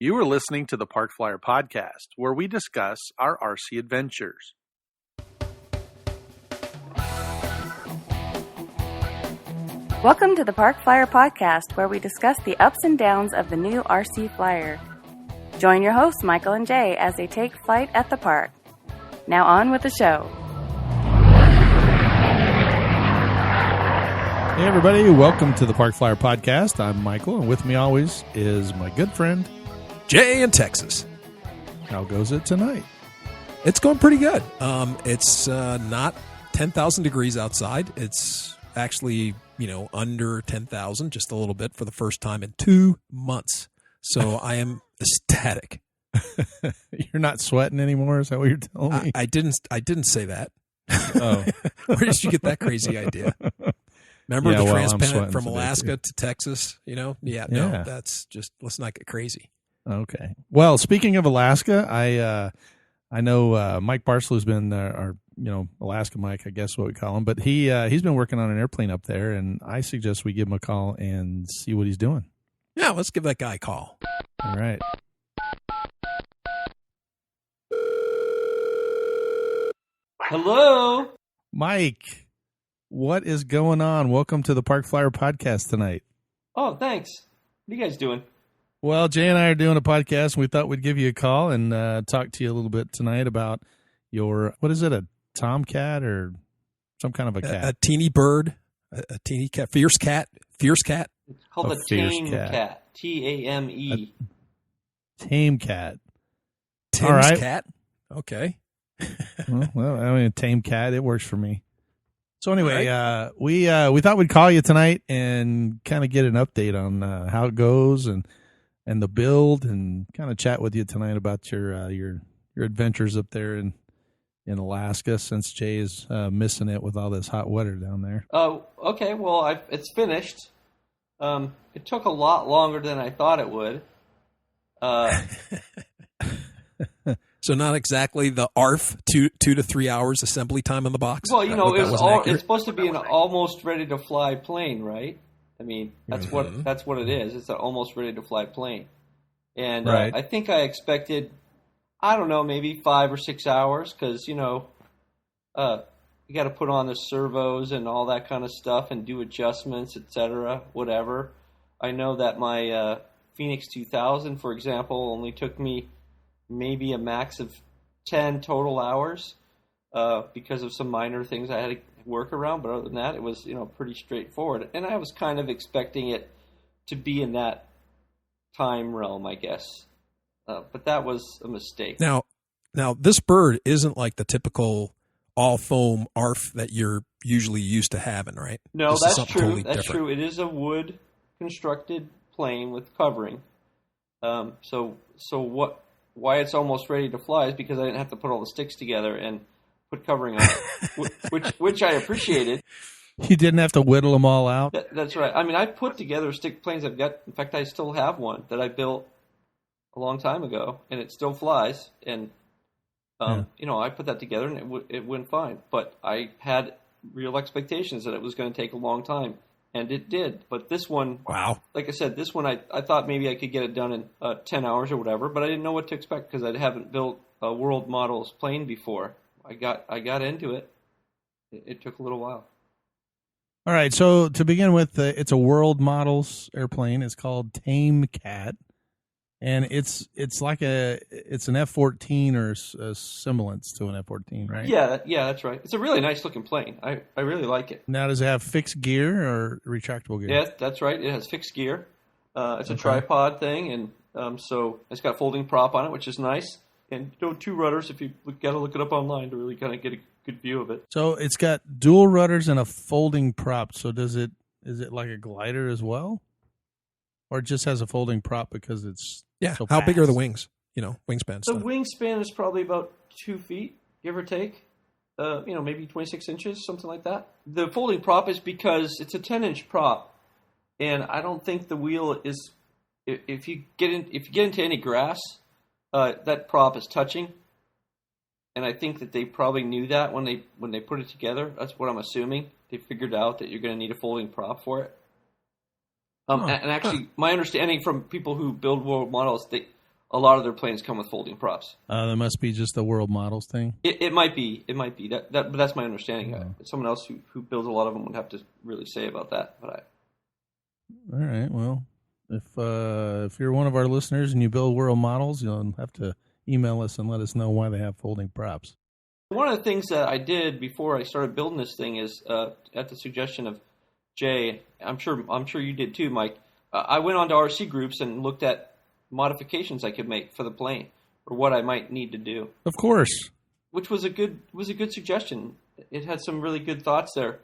You are listening to the Park Flyer Podcast, where we discuss our RC adventures. Welcome to the Park Flyer Podcast, where we discuss the ups and downs of the new RC Flyer. Join your hosts, Michael and Jay, as they take flight at the park. Now on with the show. Hey everybody, welcome to the Park Flyer Podcast. I'm Michael, and with me always is my good friend Jay in Texas. How goes it tonight? It's going pretty good. It's not 10,000 degrees outside. It's actually, under 10,000, just a little bit for the first time in 2 months. So I am ecstatic. You're not sweating anymore? Is that what you're telling me? I didn't say that. Oh. Where did you get that crazy idea? Remember the transplant from Alaska to Texas? No, that's just, let's not get crazy. Okay. Well, speaking of Alaska, I know Mike Barslow's been our Alaska Mike, I guess what we call him, but he's been working on an airplane up there, and I suggest we give him a call and see what he's doing. Yeah, let's give that guy a call. All right. Hello, Mike. What is going on? Welcome to the Park Flyer Podcast tonight. Oh, thanks. What are you guys doing? Well, Jay and I are doing a podcast, and we thought we'd give you a call and talk to you a little bit tonight about your, what is it, a Tame Cat or some kind of a cat? A teeny bird, a teeny cat, fierce cat. It's called A a fierce Tame cat. Cat. Tame. Tame Cat. Tim's All right. cat. Okay. well, I mean, a tame cat, it works for me. So anyway, we thought we'd call you tonight and kind of get an update on how it goes and the build, and kind of chat with you tonight about your adventures up there in Alaska, since Jay is missing it with all this hot weather down there. Oh, okay. Well, it's finished. It took a lot longer than I thought it would. So not exactly the ARF 2 to 3 hours assembly time on the box. Well, it's supposed to be an almost ready to fly plane, right? I mean, that's what it is. It's an almost ready to fly plane, and right. I think I expected, I don't know, maybe 5 or 6 hours, because you got to put on the servos and all that kind of stuff and do adjustments, etc. Whatever. I know that my Phoenix 2000, for example, only took me maybe a max of 10 total hours because of some minor things I had to work around. But other than that, it was pretty straightforward. And I was kind of expecting it to be in that time realm, I guess. But that was a mistake. Now this bird isn't like the typical all foam ARF that you're usually used to having, right? No, This is that's something true. totally That's different. true. It is a wood constructed plane with covering. Why it's almost ready to fly is because I didn't have to put all the sticks together and put covering on it, which I appreciated. You didn't have to whittle them all out? That's right. I mean, I put together stick planes. In fact, I still have one that I built a long time ago, and it still flies. And I put that together, and it went fine. But I had real expectations that it was going to take a long time, and it did. But this one, Wow. like I said, this one I thought maybe I could get it done in 10 hours or whatever, but I didn't know what to expect because I haven't built a world models plane before. I got into it. It took a little while. All right, so to begin with, it's a world models airplane. It's called Tame Cat, and it's like it's an F-14 or a semblance to an F-14, right? Yeah, that's right. It's a really nice looking plane. I really like it. Now, does it have fixed gear or retractable gear? Yeah, that's right. It has fixed gear. It's a tripod thing, and so it's got a folding prop on it, which is nice. And 2 rudders. If you got to look it up online to really kind of get a good view of it. So it's got dual rudders and a folding prop. So is it like a glider as well, or it just has a folding prop because it's so How big fast? are the wings? Wingspan The stuff. wingspan is probably about 2 feet, give or take. Maybe 26 inches, something like that. The folding prop is because it's a 10-inch prop, and I don't think the wheel is. If you get into any grass, that prop is touching, and I think that they probably knew that when they put it together. That's what I'm assuming. They figured out that you're going to need a folding prop for it. And actually, my understanding from people who build world models, a lot of their planes come with folding props. That must be just the world models thing. It might be. But that's my understanding. Someone else who builds a lot of them would have to really say about that. But All right. Well, if you're one of our listeners and you build world models, you'll have to email us and let us know why they have folding props. One of the things that I did before I started building this thing is, at the suggestion of Jay, I'm sure you did too, Mike. I went onto RC groups and looked at modifications I could make for the plane or what I might need to do. Of course, which was a good suggestion. It had some really good thoughts there.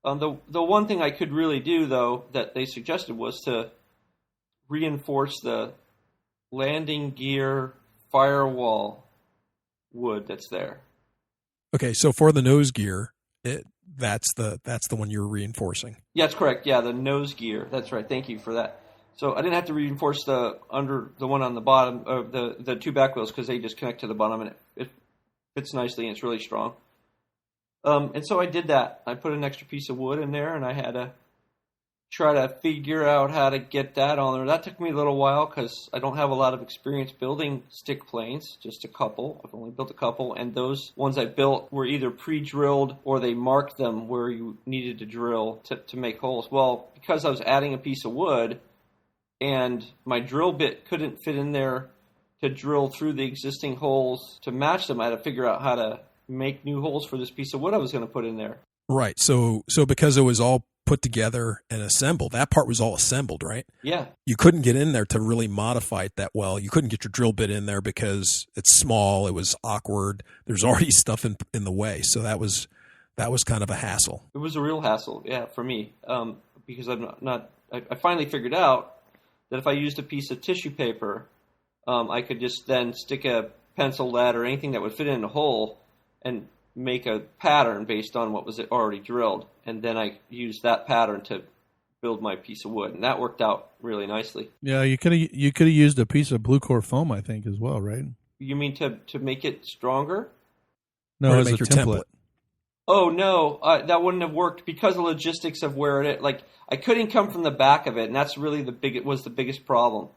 The one thing I could really do though that they suggested was to reinforce the landing gear firewall wood that's there. Okay, so for the nose gear, that's the one you're reinforcing. Yeah, that's correct. Yeah, the nose gear. That's right. Thank you for that. So I didn't have to reinforce the one on the bottom of the two back wheels because they just connect to the bottom and it fits nicely and it's really strong. And so I did that. I put an extra piece of wood in there and I had to try to figure out how to get that on there. That took me a little while because I don't have a lot of experience building stick planes, just a couple. I've only built a couple, and those ones I built were either pre-drilled or they marked them where you needed to drill to make holes. Well, because I was adding a piece of wood and my drill bit couldn't fit in there to drill through the existing holes to match them, I had to figure out how to make new holes for this piece of wood I was going to put in there. Right. So because it was all put together and assembled, that part was all assembled, right? Yeah. You couldn't get in there to really modify it that well. You couldn't get your drill bit in there because it's small. It was awkward. There's already stuff in the way. So that was kind of a hassle. It was a real hassle, yeah, for me, because I finally figured out that if I used a piece of tissue paper, I could just then stick a pencil lead or anything that would fit in a hole and make a pattern based on what was already drilled, and then I used that pattern to build my piece of wood, and that worked out really nicely. Yeah, you could have used a piece of blue core foam, I think, as well, right? You mean to make it stronger? No, as a template. Oh no, that wouldn't have worked because of logistics of where it. Like I couldn't come from the back of it, and that's really the biggest problem.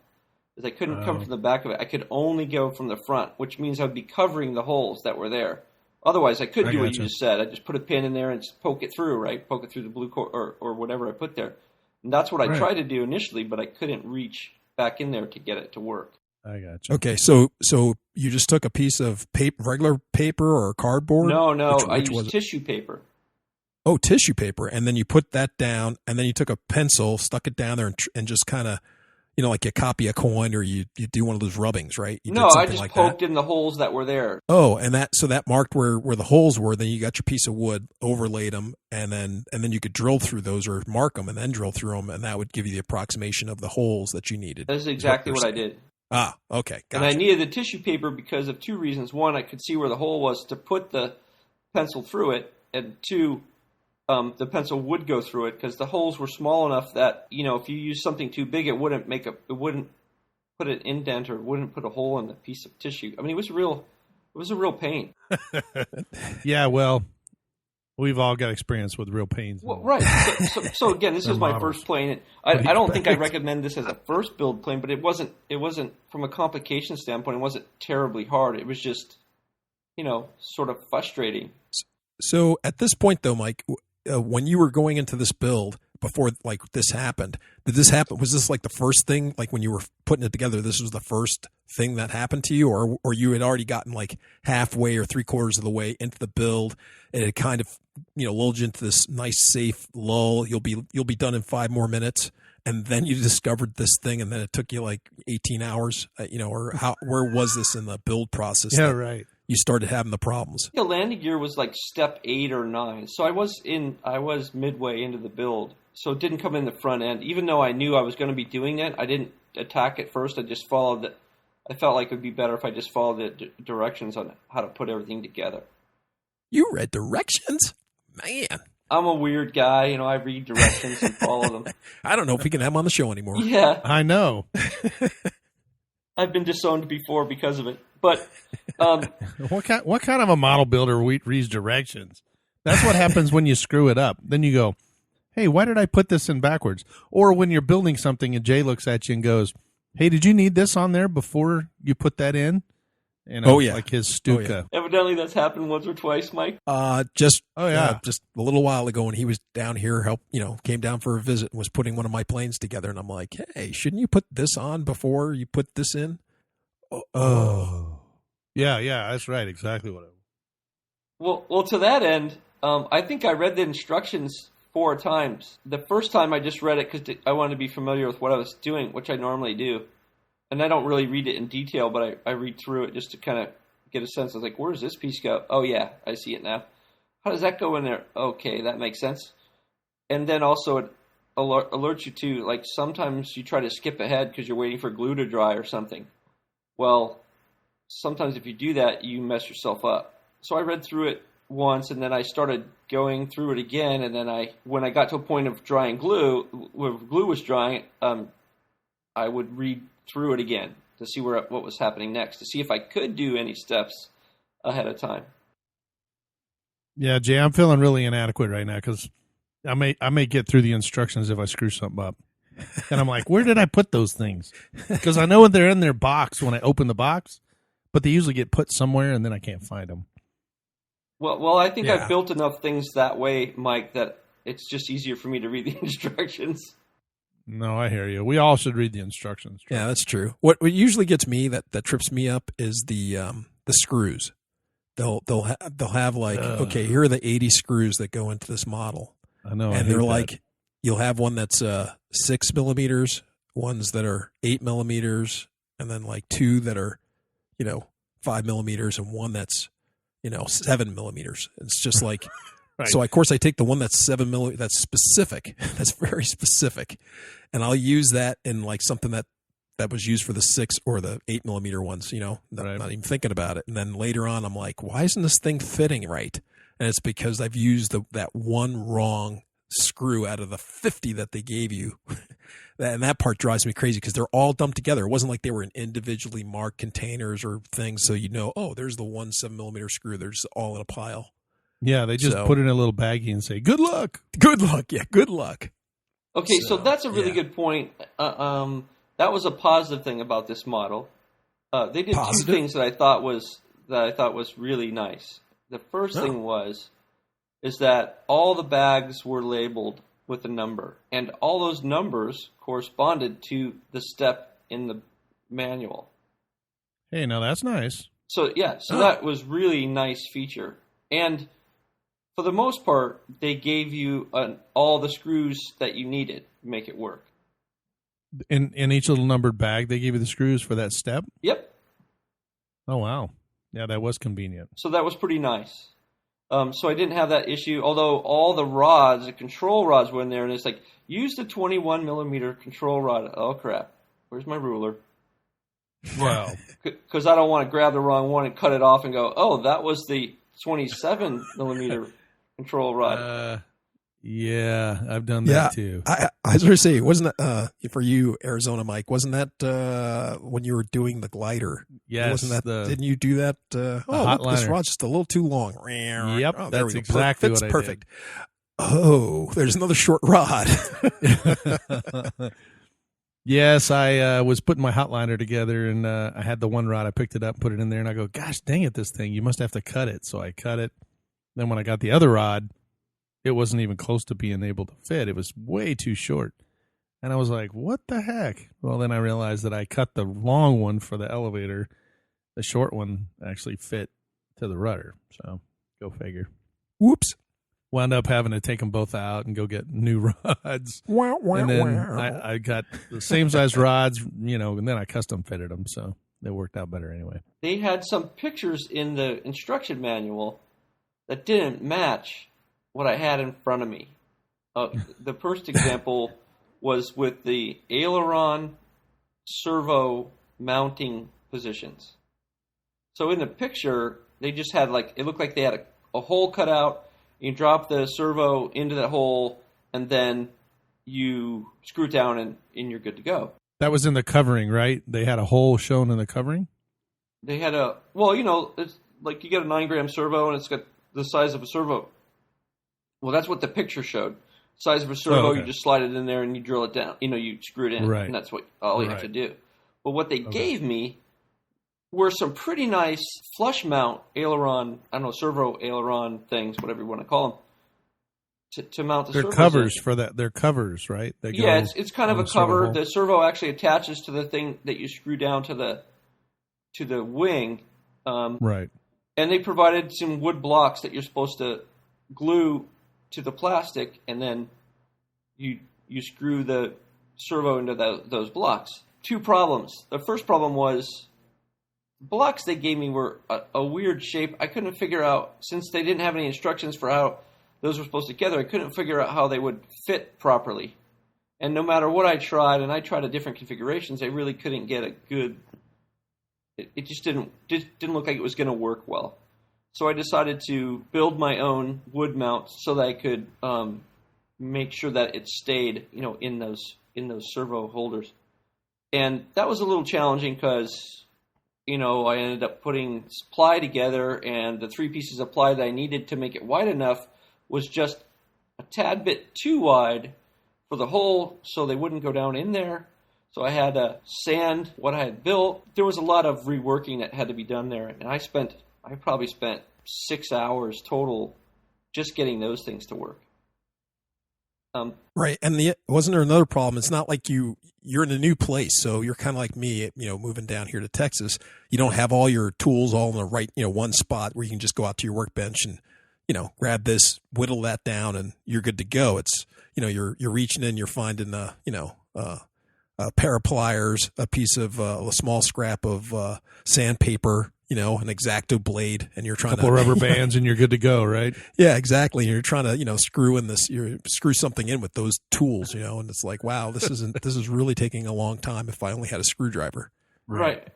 Is I couldn't come from the back of it. I could only go from the front, which means I'd be covering the holes that were there. Otherwise, I could do what you just said. I just put a pin in there and just poke it through, right? Poke it through the blue core or whatever I put there. And that's what I tried to do initially, but I couldn't reach back in there to get it to work. I got you. Okay, so you just took a piece of regular paper or cardboard? No, I used tissue paper. Oh, tissue paper, and then you put that down, and then you took a pencil, stuck it down there, and just kind of, like you copy a coin or you do one of those rubbings, right? No, I just poked in the holes that were there. Oh, and that marked where the holes were. Then you got your piece of wood, overlaid them, and then you could drill through those or mark them and then drill through them, and that would give you the approximation of the holes that you needed. That's exactly what I did. Ah, okay, gotcha. And I needed the tissue paper because of two reasons. One, I could see where the hole was to put the pencil through it, and two, the pencil would go through it because the holes were small enough that if you use something too big, it wouldn't put an indent or it wouldn't put a hole in the piece of tissue. I mean, it was a real pain. Yeah, well, we've all got experience with real pains. Well, right. So again, this is my first plane. I don't think I recommend this as a first build plane, but it wasn't from a complication standpoint. It wasn't terribly hard. It was just sort of frustrating. So at this point, though, Mike, when you were going into this build before this happened, did this happen? Was this like the first thing, like when you were putting it together, this was the first thing that happened to you, or you had already gotten like halfway or 3/4 of the way into the build and it kind of, lulled you into this nice safe lull. You'll be done in 5 more minutes. And then you discovered this thing and then it took you like 18 hours, or where was this in the build process? Yeah, right. You started having the problems. The landing gear was like step 8 or 9. So I was midway into the build. So it didn't come in the front end. Even though I knew I was going to be doing it, I didn't attack it first. I just followed it. I felt like it would be better if I just followed the directions on how to put everything together. You read directions? Man. I'm a weird guy. I read directions and follow them. I don't know if we can have him on the show anymore. Yeah. I know. I've been disowned before because of it. But what kind of a model builder reads directions? That's what happens when you screw it up. Then you go, hey, why did I put this in backwards? Or when you're building something and Jay looks at you and goes, Hey, did you need this on there before you put that in? Oh, yeah. Like his Stuka. Evidently, that's happened once or twice, Mike. Just yeah. just a little while ago when he was down here, came down for a visit and was putting one of my planes together, and I'm like, hey, shouldn't you put this on before you put this in? Oh. Yeah, that's right. Exactly what I Well, to that end, I think I read the instructions 4 times. The first time I just read it because I wanted to be familiar with what I was doing, which I normally do. And I don't really read it in detail, but I read through it just to kind of get a sense of like, where does this piece go? Oh, yeah, I see it now. How does that go in there? Okay, that makes sense. And then also it alerts you to, like, sometimes you try to skip ahead because you're waiting for glue to dry or something. Well, sometimes if you do that, you mess yourself up. So I read through it once, and then I started going through it again, and then when I got to a point of drying glue, where glue was drying, I would read through it again to see what was happening next, to see if I could do any steps ahead of time. Yeah, Jay, I'm feeling really inadequate right now because I may get through the instructions if I screw something up. And I'm like, where did I put those things? Because I know they're in their box when I open the box, but they usually get put somewhere and then I can't find them. Well, I think I've built enough things that way, Mike, that it's just easier for me to read the instructions. No, I hear you. We all should read the instructions. Yeah, that's true. What usually gets me that trips me up is the screws. They'll have like, okay, here are the 80 screws that go into this model. I know, and they're like, you'll have one that's 6 millimeters, ones that are 8 millimeters, and then like 2 that are 5 millimeters, and one that's 7 millimeters. It's just like. Right. So, of course, I take the one that's 7 millimeters, that's specific, that's very specific, and I'll use that in like something that was used for the 6 or the 8 millimeter ones, not even thinking about it. And then later on, I'm like, why isn't this thing fitting right? And it's because I've used that one wrong screw out of the 50 that they gave you. And that part drives me crazy because they're all dumped together. It wasn't like they were in individually marked containers or things. So, there's the one 7 millimeter screw. They're just all in a pile. Yeah, they just put it in a little baggie and say, good luck. Good luck. Yeah, good luck. Okay, so that's a really good point. That was a positive thing about this model. They did 2 things that I thought was really nice. The first thing is that all the bags were labeled with a number, and all those numbers corresponded to the step in the manual. Hey, now that's nice. So that was really nice feature. And for the most part, they gave you all the screws that you needed to make it work. In each little numbered bag, they gave you the screws for that step? Yep. Oh, wow. Yeah, that was convenient. So that was pretty nice. So I didn't have that issue, although all the rods, the control rods were in there, and it's like, use the 21 millimeter control rod. Oh, crap. Where's my ruler? Wow. Because I don't want to grab the wrong one and cut it off and go, oh, that was the 27 millimeter control rod. Yeah, I've done that too. I was going to say, wasn't that for you, Arizona Mike? Wasn't that when you were doing the glider? Yes. Wasn't that? Didn't you do that? Look, this rod's just a little too long. Yep, that's exactly what I did. Perfect. Oh, there's another short rod. Yes, I was putting my hotliner together, and I had the one rod. I picked it up, put it in there, and I go, gosh, dang it, this thing. You must have to cut it. So I cut it. Then when I got the other rod, it wasn't even close to being able to fit. It was way too short. And I was like, what the heck? Well, then I realized that I cut the long one for the elevator. The short one actually fit to the rudder. So go figure. Whoops. Wound up having to take them both out and go get new rods. And then I got the same size rods, and then I custom fitted them. So it worked out better anyway. They had some pictures in the instruction manual that didn't match what I had in front of me. The first example was with the aileron servo mounting positions. So in the picture, they just had it looked like they had a hole cut out. You drop the servo into that hole, and then you screw it down, and you're good to go. That was in the covering, right? They had a hole shown in the covering? They had it's like you get a 9-gram servo, and it's got the size of a servo. Well, that's what the picture showed. Size of a servo, You just slide it in there, and you drill it down. You screw it in, right. And that's all you have to do. But what they gave me were some pretty nice flush mount aileron, I don't know, servo aileron things, whatever you want to call them, to mount the servos. They're covers for that. They're covers, right? Yeah, it's kind of a cover. The servo actually attaches to the thing that you screw down to the wing. Right. And they provided some wood blocks that you're supposed to glue to the plastic, and then you screw the servo into those blocks. Two problems. The first problem was the blocks they gave me were a weird shape. I couldn't figure out, since they didn't have any instructions for how those were supposed to together, I couldn't figure out how they would fit properly. And no matter what I tried, and I tried a different configurations, I really couldn't get a good. It just didn't look like it was going to work well. So I decided to build my own wood mount so that I could make sure that it stayed, in those servo holders. And that was a little challenging because, I ended up putting ply together, and the 3 pieces of ply that I needed to make it wide enough was just a tad bit too wide for the hole, so they wouldn't go down in there. So I had to sand what I had built. There was a lot of reworking that had to be done there, and I probably spent 6 hours total just getting those things to work. Right, and wasn't there another problem? It's not like you're in a new place, so you're kind of like me, moving down here to Texas. You don't have all your tools all in the right, one spot where you can just go out to your workbench and grab this, whittle that down, and you're good to go. It's, you're reaching in, you're finding, a pair of pliers, a piece of a small scrap of sandpaper, an X-Acto blade, and you're trying couple rubber bands, and you're good to go, right? Yeah, exactly. And you're trying to, screw something in with those tools, and it's like, wow, this is really taking a long time if I only had a screwdriver. Right.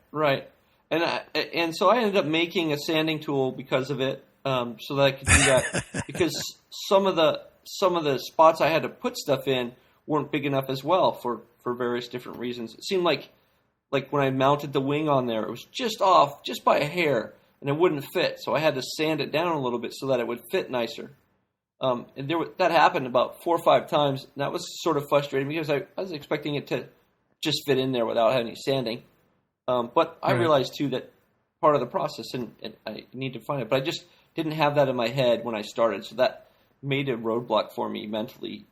And so I ended up making a sanding tool because of it. So that I could do that, because some of the spots I had to put stuff in weren't big enough as well for various different reasons. It seemed like when I mounted the wing on there, it was just off, just by a hair, and it wouldn't fit. So I had to sand it down a little bit so that it would fit nicer. And that happened about 4 or 5 times. And that was sort of frustrating because I was expecting it to just fit in there without any sanding. But I realized too that part of the process, and I need to find it, but I just didn't have that in my head when I started, so that made a roadblock for me mentally,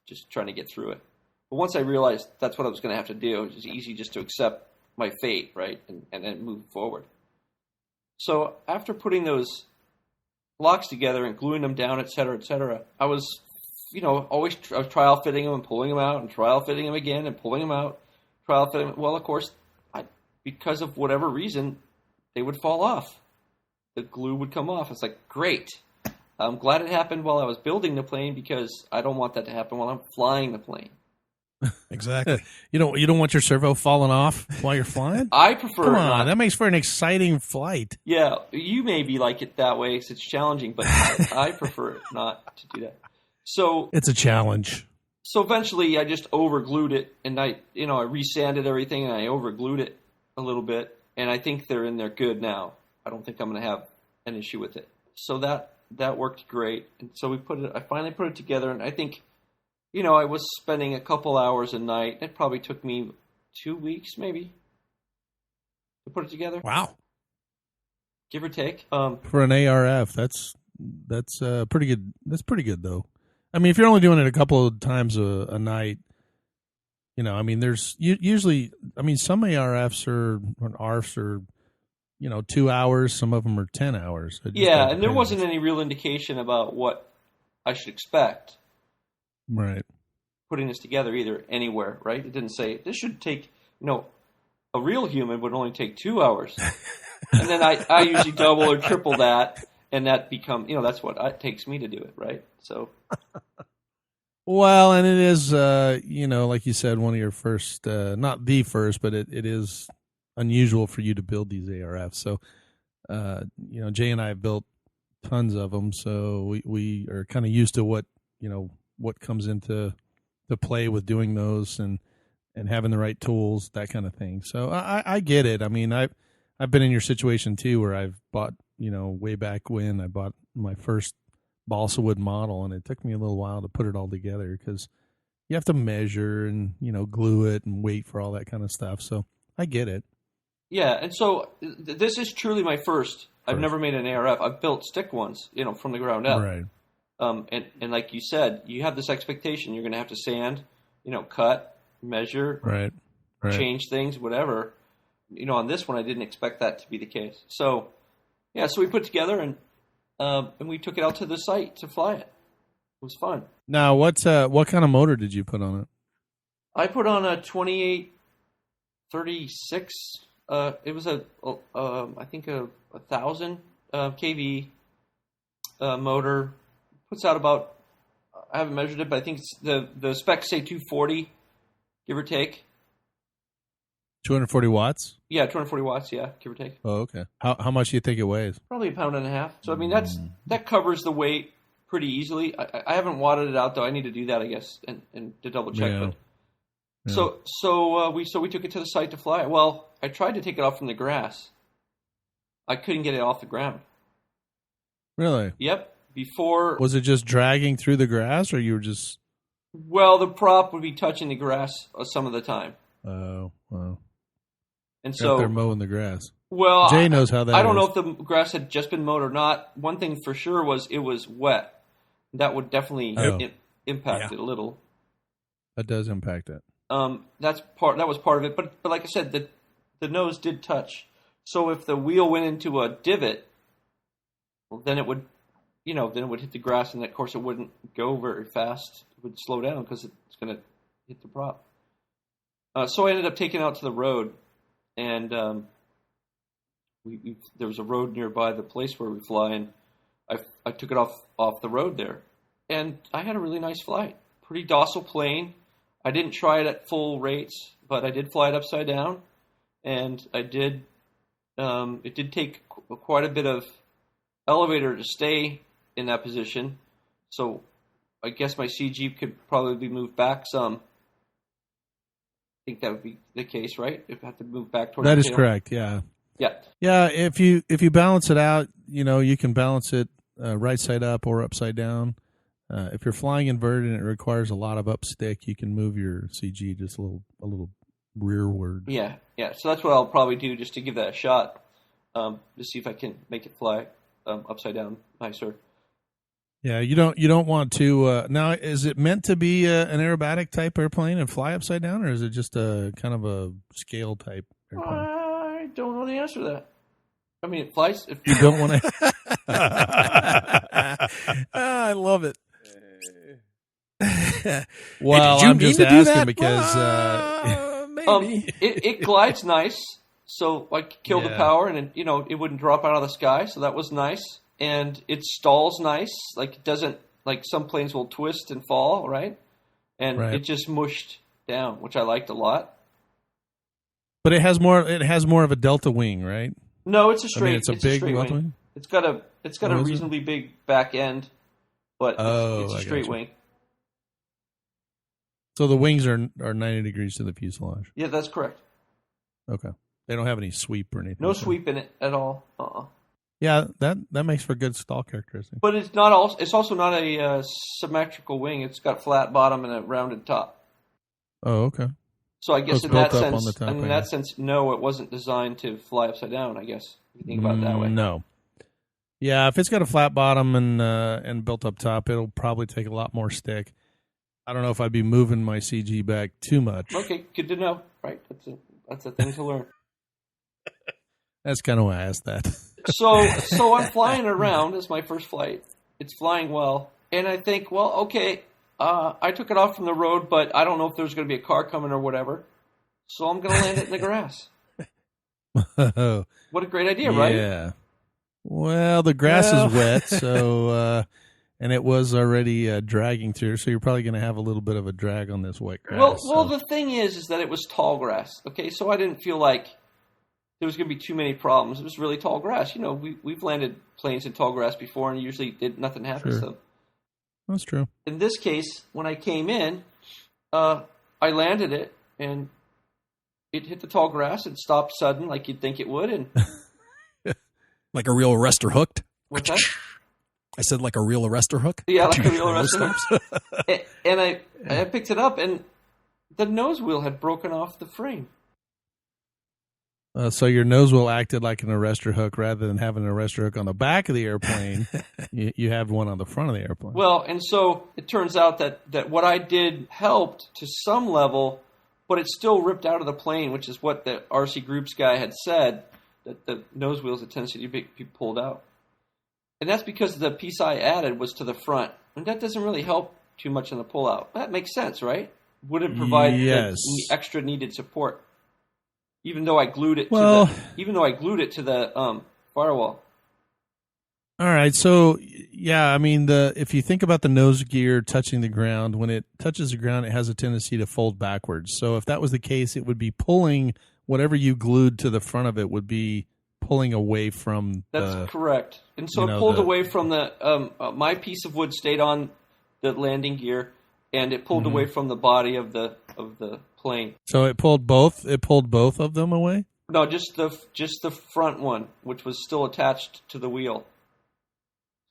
just trying to get through it. But once I realized that's what I was going to have to do, it was easy just to accept my fate, right, and then move forward. So after putting those blocks together and gluing them down, et cetera, I was, always I was trial fitting them and pulling them out, and trial fitting them again and pulling them out, trial fitting them. Well, of course, because of whatever reason, they would fall off. The glue would come off. It's like, great. I'm glad it happened while I was building the plane, because I don't want that to happen while I'm flying the plane. Exactly. You don't want your servo falling off while you're flying? I prefer Come it on, not. that makes for an exciting flight. Yeah, you maybe like it that way because it's challenging, but I prefer it not to do that. So It's a challenge. So eventually I just overglued it, and I resanded everything, and I overglued it a little bit, and I think they're in there good now. I don't think I'm going to have an issue with it. So that worked great. And so I finally put it together, and I think, I was spending a couple hours a night. It probably took me 2 weeks maybe to put it together. Wow. Give or take. For an ARF, that's pretty good. That's pretty good, though. I mean, if you're only doing it a couple of times a night, there's usually, some ARFs or ARFs are, 2 hours. Some of them are 10 hours. Yeah, and there wasn't any real indication about what I should expect. Right. Putting this together either anywhere, right? It didn't say this should take, a real human would only take 2 hours. And then I usually double or triple that, and that that's what it takes me to do it, right? So. Well, and it is, like you said, one of your first, not the first, but it is unusual for you to build these ARFs. So, Jay and I have built tons of them, so we are kind of used to what comes into the play with doing those and having the right tools, that kind of thing. So I get it. I mean, I've been in your situation too, where I've bought, way back when I bought my first balsa wood model, and it took me a little while to put it all together because you have to measure and glue it and wait for all that kind of stuff. So I get it. Yeah, and so this is truly my first. I've never made an ARF. I've built stick ones, from the ground up. Right. And like you said, you have this expectation you're going to have to sand, cut, measure, Right. change things, whatever. On this one, I didn't expect that to be the case. So, yeah, so we put together and we took it out to the site to fly it. It was fun. Now, what kind of motor did you put on it? I put on a 2836. It was I think a 1,000 kV motor. Puts out about, I haven't measured it, but I think it's the specs say 240, give or take. 240 watts? Yeah, 240 watts. Yeah, give or take. Oh, okay. How much do you think it weighs? Probably a pound and a half. So I mean, that covers the weight pretty easily. I haven't wadded it out though. I need to do that, I guess, and to double check. Yeah. But So we took it to the site to fly it. Well, I tried to take it off from the grass. I couldn't get it off the ground. Really? Yep. Before, was it just dragging through the grass, or you were just? Well, the prop would be touching the grass some of the time. Oh, wow. And so they're mowing the grass. Well, Jay knows how that. I don't know if the grass had just been mowed or not. One thing for sure was it was wet. That would definitely impact it a little. That does impact it. That was part of it, but like I said, the nose did touch. So if the wheel went into a divot, well, then it would, hit the grass, and of course it wouldn't go very fast. It would slow down because it's going to hit the prop. So I ended up taking it out to the road, and there was a road nearby the place where we fly, and I took it off the road there, and I had a really nice flight. Pretty docile plane. I didn't try it at full rates, but I did fly it upside down, and I did. It did take quite a bit of elevator to stay in that position, so I guess my CG could probably be moved back some. I think that would be the case, right? If I have to move back towards that the is tail. correct. Yeah. Yeah. Yeah. If you balance it out, you can balance it right side up or upside down. If you're flying inverted and it requires a lot of upstick, you can move your CG just a little rearward. Yeah. So that's what I'll probably do just to give that a shot, to see if I can make it fly upside down nicer. Yeah, you don't want to. Now, is it meant to be an aerobatic type airplane and fly upside down, or is it just a kind of a scale type airplane? I don't know the answer to that. I mean, it flies. If you don't want to. I love it. Well, hey, I'm just asking because maybe it glides nice, so I kill the power, and it wouldn't drop out of the sky, so that was nice. And it stalls nice, like it doesn't, like some planes will twist and fall, right? And it just mushed down, which I liked a lot. But it has more of a delta wing, right? No, it's a straight. I mean, it's a big delta wing. It's got a reasonably big back end, but it's a straight wing. So the wings are 90 degrees to the fuselage. Yeah, that's correct. Okay, they don't have any sweep or anything. No sweep in it at all. Yeah, that makes for good stall characteristics. But it's also not a symmetrical wing. It's got flat bottom and a rounded top. Oh, okay. So I guess in that sense, no, it wasn't designed to fly upside down. I guess if you think about it that way. No. Yeah, if it's got a flat bottom and built up top, it'll probably take a lot more stick. I don't know if I'd be moving my CG back too much. Okay, good to know. Right, that's a thing to learn. That's kind of why I asked that. So I'm flying around. It's my first flight. It's flying well, and I think, well, okay. I took it off from the road, but I don't know if there's going to be a car coming or whatever. So I'm going to land it in the grass. What a great idea, right? Yeah. Well, the grass is wet, so and it was already dragging through, so you're probably going to have a little bit of a drag on this wet grass. Well, the thing is that it was tall grass. Okay, so I didn't feel like there was going to be too many problems. It was really tall grass. We've landed planes in tall grass before, and usually nothing happens to them. That's true. In this case, when I came in, I landed it, and it hit the tall grass and stopped sudden, like you'd think it would. And like a real arrestor hooked. What's that? I said like a real arrestor hook. Yeah, like a real arrestor hook. And I picked it up, and the nose wheel had broken off the frame. So your nose wheel acted like an arrestor hook rather than having an arrestor hook on the back of the airplane. you have one on the front of the airplane. Well, and so it turns out that what I did helped to some level, but it still ripped out of the plane, which is what the RC Groups guy had said, that the nose wheels have a tendency to be pulled out. And that's because the piece I added was to the front. And that doesn't really help too much in the pullout. That makes sense, right? Would it provide the extra needed support? Even though I glued it to the firewall. All right, so yeah, I mean if you think about the nose gear touching the ground, when it touches the ground, it has a tendency to fold backwards. So if that was the case, it would be pulling whatever you glued to the front of it would be pulling away from. That's correct, and so it pulled away from the. My piece of wood stayed on the landing gear, and it pulled away from the body of the plane. So it pulled both. It pulled both of them away. No, just the front one, which was still attached to the wheel.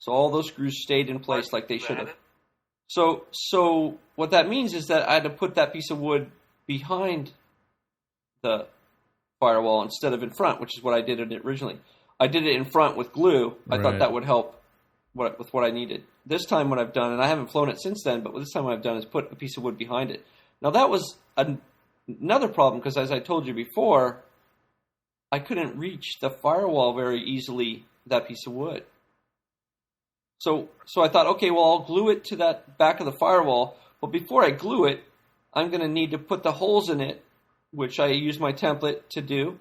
So all those screws stayed in place like they should have. So what that means is that I had to put that piece of wood behind the firewall instead of in front, which is what I did it originally. I did it in front with glue. I thought that would help with what I needed. This time what I've done, and I haven't flown it since then, but this time what I've done is put a piece of wood behind it. Now that was another problem because, as I told you before, I couldn't reach the firewall very easily with that piece of wood. So I thought, okay, well, I'll glue it to that back of the firewall. But before I glue it, I'm going to need to put the holes in it, which I used my template to do.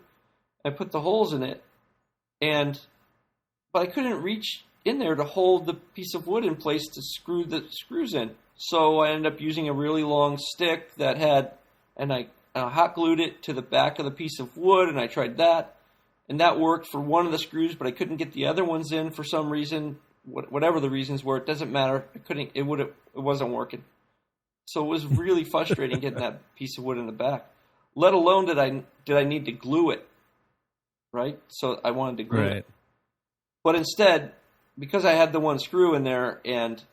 I put the holes in it, but I couldn't reach in there to hold the piece of wood in place to screw the screws in. So I ended up using a really long stick and I hot glued it to the back of the piece of wood, and I tried that. And that worked for one of the screws, but I couldn't get the other ones in for some reason. Whatever the reasons were, it doesn't matter. It wasn't working. So it was really frustrating getting that piece of wood in the back. Let alone did I need to glue it, right? So I wanted to glue it. But instead, because I had the one screw in there and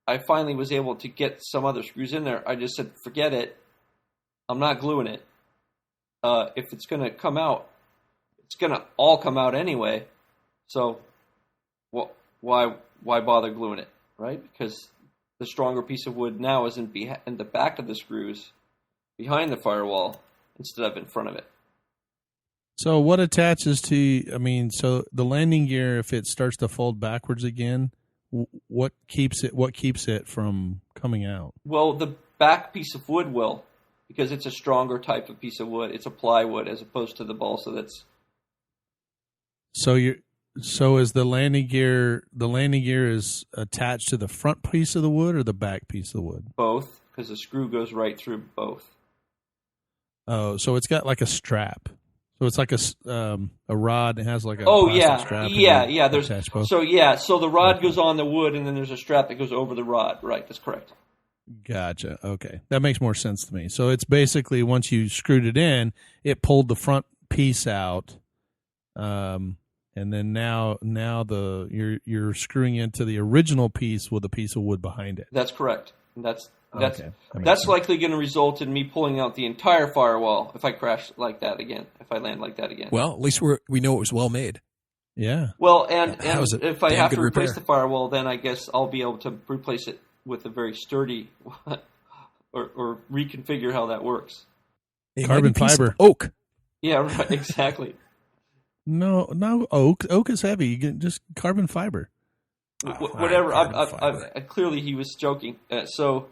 I finally was able to get some other screws in there, I just said, forget it. I'm not gluing it. If it's going to come out, it's going to all come out anyway. So why bother gluing it, right? Because the stronger piece of wood now is in the back of the screws behind the firewall instead of in front of it. So what attaches to, so the landing gear, if it starts to fold backwards again, what keeps it from coming out? Well, the back piece of wood will, because it's a stronger type of piece of wood. It's a plywood as opposed to the balsa that's. So is the landing gear is attached to the front piece of the wood or the back piece of the wood? Both, because the screw goes right through both. Oh, so it's got like a strap. So it's like a rod and has like a strap. Yeah. There's so the rod goes on the wood and then there's a strap that goes over the rod. Right, that's correct. Gotcha. Okay, that makes more sense to me. So it's basically once you screwed it in, it pulled the front piece out, and then now you're screwing into the original piece with a piece of wood behind it. That's correct. That's likely going to result in me pulling out the entire firewall if I crash like that again. If I land like that again. Well, at least we know it was well made. Yeah. Well, and if I have to replace the firewall, then I guess I'll be able to replace it with a very sturdy, or reconfigure how that works. Carbon fiber, oak. Yeah, right. Exactly. No, oak. Oak is heavy. You get just carbon fiber. Whatever. I clearly he was joking. So.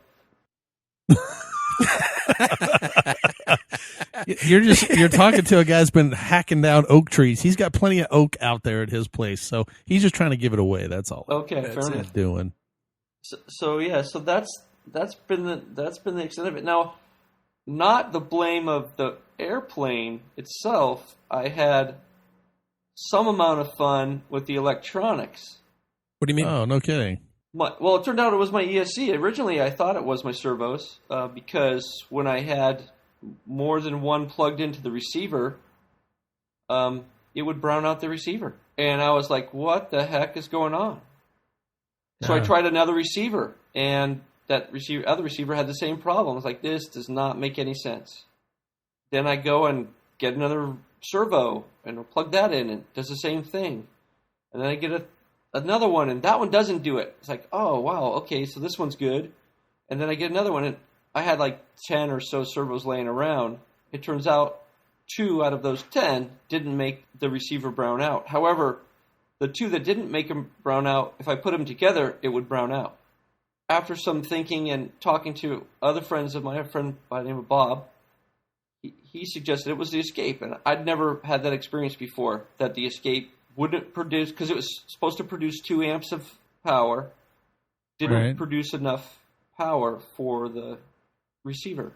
You're talking to a guy who's been hacking down oak trees. He's got plenty of oak out there at his place, so he's just trying to give it away. That's all. Okay, fair enough. He's doing. So that's been the extent of it. Now, not the blame of the airplane itself. I had some amount of fun with the electronics. What do you mean? Oh, no kidding. Well, it turned out it was my ESC. Originally, I thought it was my servos because when I had more than one plugged into the receiver, it would brown out the receiver. And I was like, what the heck is going on? So I tried another receiver, and that other receiver had the same problem. I was like, this does not make any sense. Then I go and get another servo and I'll plug that in and it does the same thing. And then I get another one and that one doesn't do it. It's like, oh, wow, okay, so this one's good. And then I get another one and I had like 10 or so servos laying around. It turns out 2 out of those 10 didn't make the receiver brown out. However, the 2 that didn't make them brown out, if I put them together, it would brown out. After some thinking and talking to other friends of mine, a friend by the name of Bob, he suggested it was the escape. And I'd never had that experience before, that the escape wouldn't produce, because it was supposed to produce 2 amps of power, didn't produce enough power for the receiver.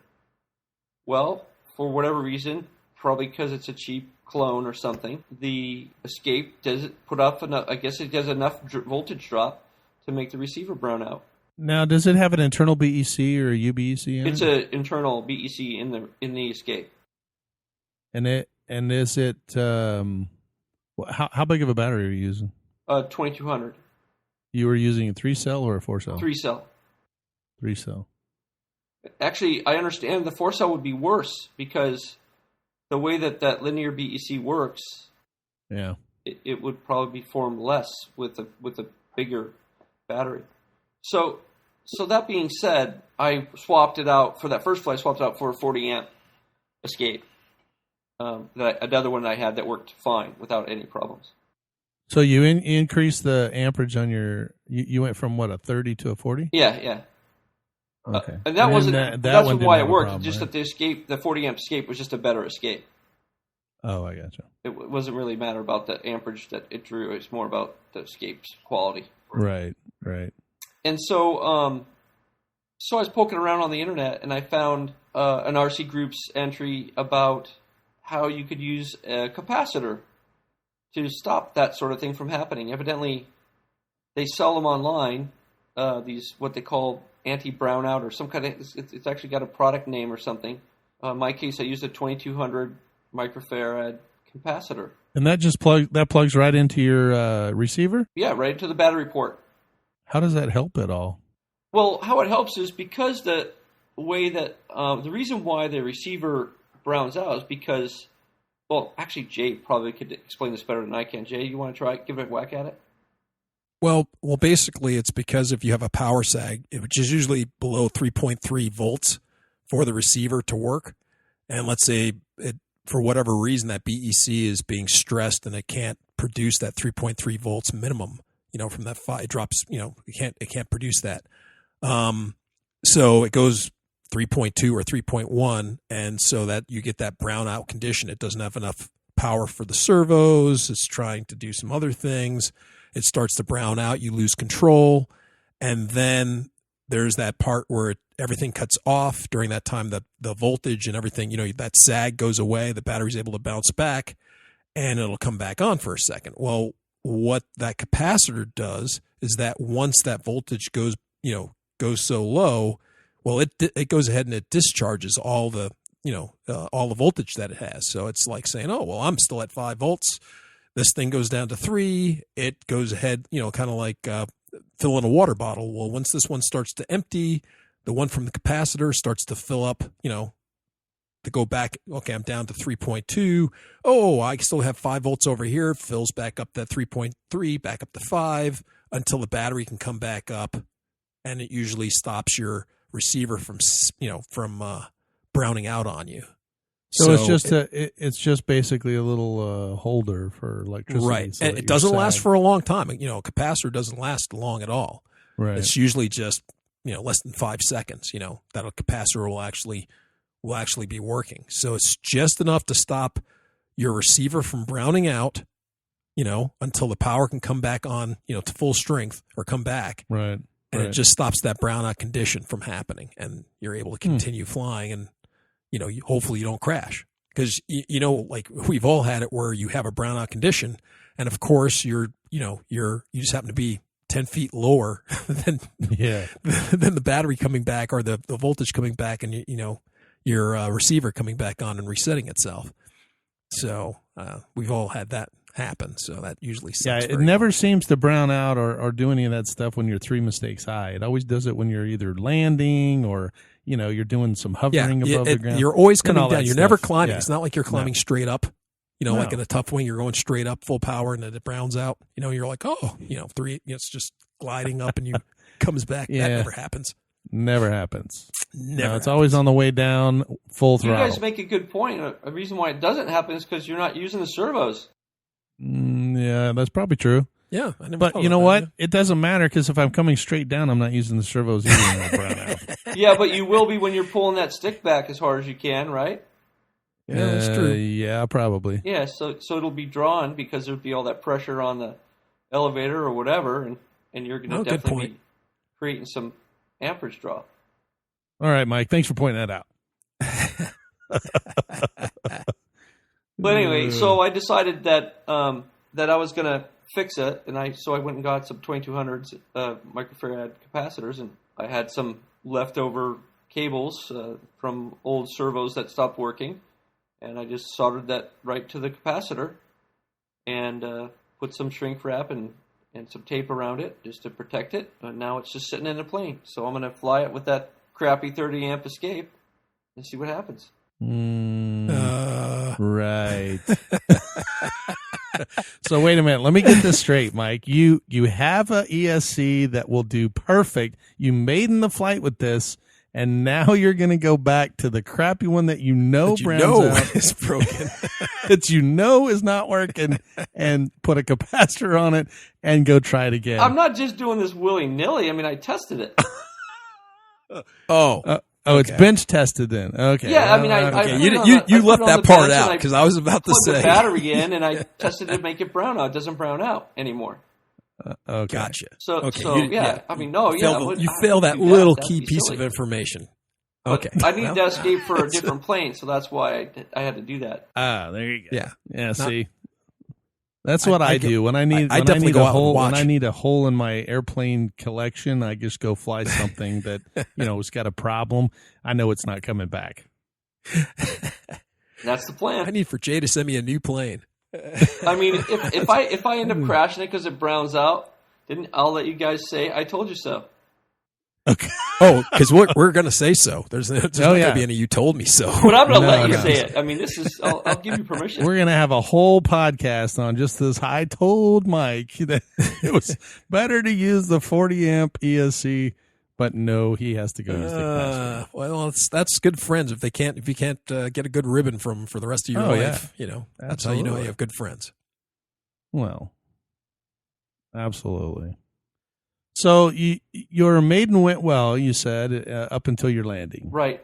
Well, for whatever reason, probably because it's a cheap clone or something, the escape doesn't put up enough, I guess it does enough voltage drop to make the receiver brown out. Now, does it have an internal BEC or a UBEC in It's an internal BEC in the escape. And is it how big of a battery are you using? 2200. You were using a 3-cell or a 4-cell? 3-cell. 3-cell. Actually, I understand the 4-cell would be worse because the way that linear BEC works, yeah, it would probably be formed less with a bigger battery. So that being said, I swapped it out for that first flight. I swapped it out for a 40 amp escape. Another one I had that worked fine without any problems. So you increased the amperage on your. You went from what, a 30 to a 40? Yeah. Okay, and that wasn't. That's why it worked. Problem, just right? That the 40 amp escape was just a better escape. Oh, I gotcha. It wasn't really a matter about the amperage that it drew. It's more about the escape's quality. Right. And so I was poking around on the internet, and I found an RC Group's entry about how you could use a capacitor to stop that sort of thing from happening. Evidently, they sell them online. These what they call anti-brownout or some kind of. It's actually got a product name or something. In my case, I used a 2200 microfarad capacitor. And that just plugs right into your receiver? Yeah, right into the battery port. How does that help at all? Well, how it helps is because the way that the reason why the receiver browns out is because, well, actually Jay probably could explain this better than I can. Jay, you want to try give it a whack at it? Well, basically it's because if you have a power sag, which is usually below 3.3 volts for the receiver to work, and let's say it for whatever reason that BEC is being stressed and it can't produce that 3.3 volts minimum. From that 5, it drops. It can't produce that. So it goes 3.2 or 3.1, and so that you get that brownout condition. It doesn't have enough power for the servos. It's trying to do some other things. It starts to brown out. You lose control, and then there's that part where everything cuts off during that time. The voltage and everything. That sag goes away. The battery's able to bounce back, and it'll come back on for a second. Well, what that capacitor does is that once that voltage goes so low, well, it goes ahead and it discharges all the voltage that it has. So it's like saying, oh, well, I'm still at 5 volts. This thing goes down to 3. It goes ahead, kind of like filling a water bottle. Well, once this one starts to empty, the one from the capacitor starts to fill up, to go back, okay, I'm down to 3.2. Oh, I still have 5 volts over here. Fills back up that 3.3, back up to 5 until the battery can come back up, and it usually stops your receiver from browning out on you. So it's just basically a little holder for electricity, right? So and it doesn't last for a long time. A capacitor doesn't last long at all. Right. It's usually just less than 5 seconds. That a capacitor will actually be working. So it's just enough to stop your receiver from browning out, until the power can come back on, to full strength or come back. Right. And it just stops that brownout condition from happening, and you're able to continue flying, and hopefully you don't crash. Because like we've all had it where you have a brownout condition, and of course you just happen to be 10 feet lower than the battery coming back or the voltage coming back, and your receiver coming back on and resetting itself. So we've all had that happen. So that usually sucks. Yeah, it never seems to brown out or do any of that stuff when you're 3 mistakes high. It always does it when you're either landing or you're doing some hovering above the ground. You're always coming down. You're stuff. never climbing. Yeah. It's not like you're climbing straight up. You know, No. like in a tough wing, you're going straight up full power and then it browns out. You know, you're like, oh, it's just gliding up and you comes back. Yeah. That never happens. Never happens. Never. No, it's happens. always on the way down, full You throttle. guys make a good point. A reason why it doesn't happen is because you're not using the servos. Yeah, that's probably true. Yeah. I never But thought you know about what? that, It doesn't matter because if I'm coming straight down, I'm not using the servos either. And it'll brown out. Yeah, but you will be when you're pulling that stick back as hard as you can, right? Yeah, that's true. Yeah, probably. Yeah, so it'll be drawn because there'll be all that pressure on the elevator or whatever, and you're going to Oh, good definitely point. be creating some amperage draw. All right, Mike. Thanks for pointing that out. But anyway, so I decided that that I was going to fix it, and I went and got some 2200s microfarad capacitors, and I had some leftover cables from old servos that stopped working, and I just soldered that right to the capacitor, and put some shrink wrap and some tape around it just to protect it, and now it's just sitting in the plane. So I'm going to fly it with that crappy 30 amp escape and see what happens. Right. So wait a minute. Let me get this straight, Mike. You have a ESC that will do perfect. You made in the flight with this, and now you're going to go back to the crappy one that browns out, is broken. that is not working, and put a capacitor on it and go try it again. I'm not just doing this willy-nilly. I mean, I tested it. It's bench tested then. Okay. Yeah, I mean, I Okay, put it on you the- I put left it on that the part bench and out because I was about to plugged the say. battery in, and I tested it to make it brown out. It doesn't brown out anymore. Okay. Gotcha. So, Okay, I mean, no, yeah. You I fail that wouldn't do little That'd key be piece silly. of information. But Okay. I needed to escape for a different plane, so that's why I had to do that. There you go. Yeah. See, that's what I I do when I need. I when definitely need go a out and hole. watch. When I need a hole in my airplane collection, I just go fly something that has got a problem. I know it's not coming back. That's the I plan. need for Jay to send me a new plane. I mean, if I end up crashing it because it browns out, then I'll let you guys say I told you so. Okay. Oh, because we're going to say so. There's not yeah. going to be any you told me so. But I'm gonna No, let you no. say it. I mean, I'll give you permission. We're gonna have a whole podcast on just this. I told Mike that it was better to use the 40 amp ESC, but no, he has to go use the capacitor. Well, that's good friends. If you can't get a good ribbon for the rest of your Oh, life, yeah. That's how you know Absolutely. you have good friends. Well, absolutely. So your maiden went well, you said, up until your landing. Right.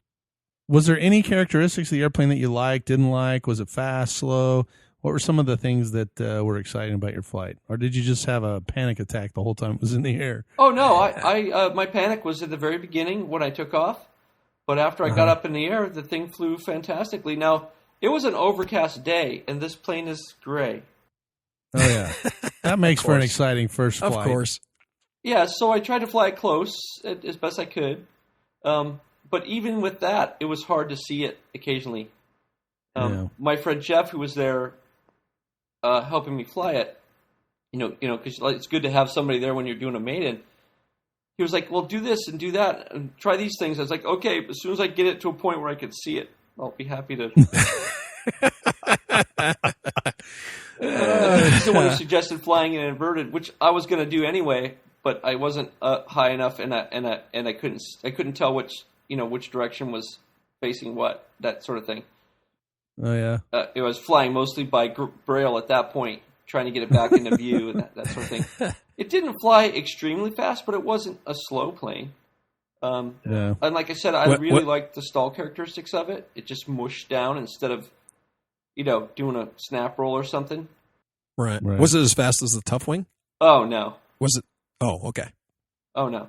Was there any characteristics of the airplane that you liked, didn't like? Was it fast, slow? What were some of the things that were exciting about your flight? Or did you just have a panic attack the whole time it was in the air? Oh no, I my panic was at the very beginning when I took off, but after I got up in the air, the thing flew fantastically. Now it was an overcast day, and this plane is gray. Oh yeah, that makes for an course. exciting first flight. Of course. Yeah, so I tried to fly it close as best I could, but even with that, it was hard to see it occasionally. My friend Jeff, who was there helping me fly it, because it's good to have somebody there when you're doing a maiden. He was like, "Well, do this and do that and try these things." I was like, "Okay." As soon as I get it to a point where I can see it, I'll be happy to. He's the one who suggested flying it inverted, which I was going to do anyway, but I wasn't high enough, and I couldn't tell which direction was facing what, that sort of thing. Oh yeah. It was flying mostly by braille at that point, trying to get it back into view and that sort of thing. It didn't fly extremely fast, but it wasn't a slow plane. Yeah. And like I said, I really liked the stall characteristics of it. It just mushed down instead of, doing a snap roll or something. Right. Right. Was it as fast as the Tough Wing? Oh, no. Was it? Oh, okay. Oh, no.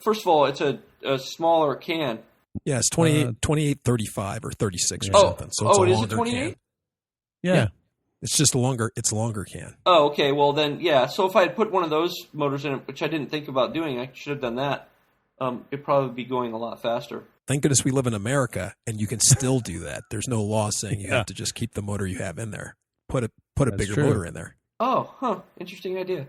First of all, it's a smaller can. Yeah, it's 2835 or 36 or Oh, something. So it's it a is a longer 28? can. Yeah. It's just a longer can. Oh, okay. Well, then, yeah. So if I had put one of those motors in it, which I didn't think about doing, I should have done that. It'd probably be going a lot faster. Thank goodness we live in America and you can still do that. There's no law saying you have to just keep the motor you have in there. Put a That's bigger true. motor in there. Oh, interesting idea.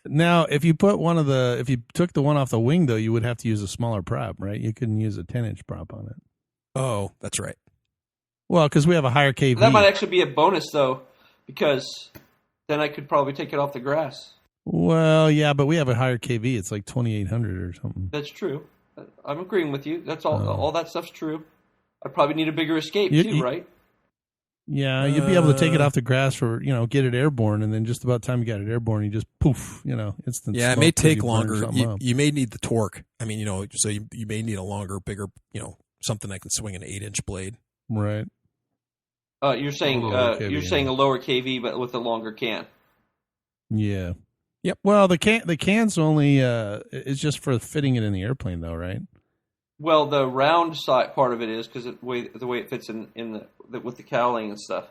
Now, if you took the one off the wing, though, you would have to use a smaller prop, right? You couldn't use a 10-inch prop on it. Oh, that's right. Well, because we have a higher KV. That might actually be a bonus, though, because then I could probably take it off the grass. Well, yeah, but we have a higher KV. It's like 2,800 or something. That's true. I'm agreeing with you. That's all. All that stuff's true. I probably need a bigger escape too, right? Yeah, you'd be able to take it off the grass for, get it airborne, and then just about the time you got it airborne, you just poof, instant. Yeah, it may take longer. You may need the torque. I mean, so you may need a longer, bigger, something that can swing an 8-inch blade. Right. You're saying a lower KV, but with a longer can. Yeah. Yep. Well, the can's only is just for fitting it in the airplane, though, right? Well, the round side part of it is because the way it fits in the with the cowling and stuff.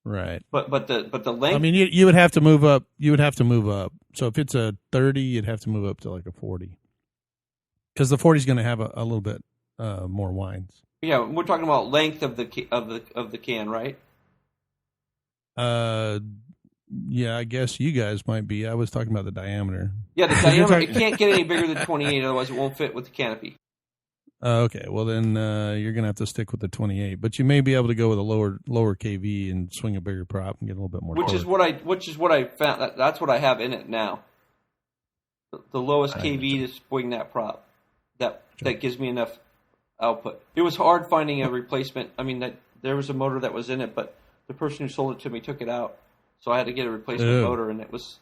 Right. But the length. I mean, you would have to move up. You would have to move up. So if it's a 30, you'd have to move up to like a 40, because the 40 is going to have a little bit more winds. Yeah, we're talking about length of the can, right? Yeah, I guess you guys might be. I was talking about the diameter. Yeah, the diameter. It can't get any bigger than 28, otherwise it won't fit with the canopy. Okay, well then you're gonna have to stick with the 28, but you may be able to go with a lower KV and swing a bigger prop and get a little bit more. Which is what I found. That's what I have in it now. The lowest KV to swing that prop. That gives me enough output. It was hard finding a replacement. I mean, there was a motor that was in it, but the person who sold it to me took it out, so I had to get a replacement motor, and it was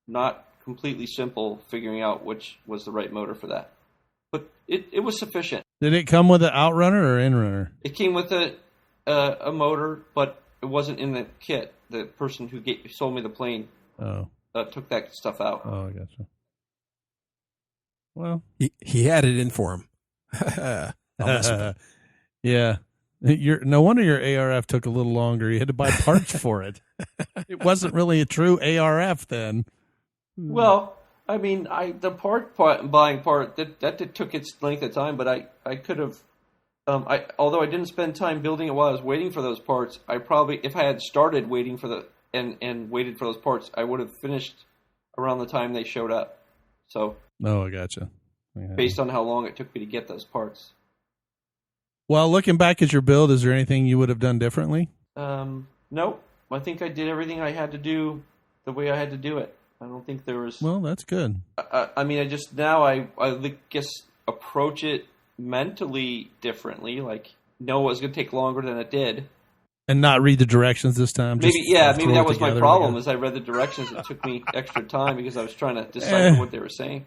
not completely simple figuring out which was the right motor for that. But it was sufficient. Did it come with an outrunner or inrunner? It came with a motor, but it wasn't in the kit. The person who sold me the plane took that stuff out. Oh, I gotcha. Well, he had it in for him. Yeah. No wonder your ARF took a little longer. You had to buy parts for it. It wasn't really a true ARF then. Well, I mean, the buying part that took its length of time, but I could have, although I didn't spend time building it while I was waiting for those parts, I probably, if I had started waiting for and waited for those parts, I would have finished around the time they showed up. So. Oh, I gotcha. Yeah. Based on how long it took me to get those parts. Well, looking back at your build, is there anything you would have done differently? Nope. I think I did everything I had to do the way I had to do it. I don't think there was... Well, that's good. I mean, I guess approach it mentally differently. Like, know it was going to take longer than it did. And not read the directions this time? Maybe that was my problem, is I read the directions. It took me extra time because I was trying to decipher what they were saying.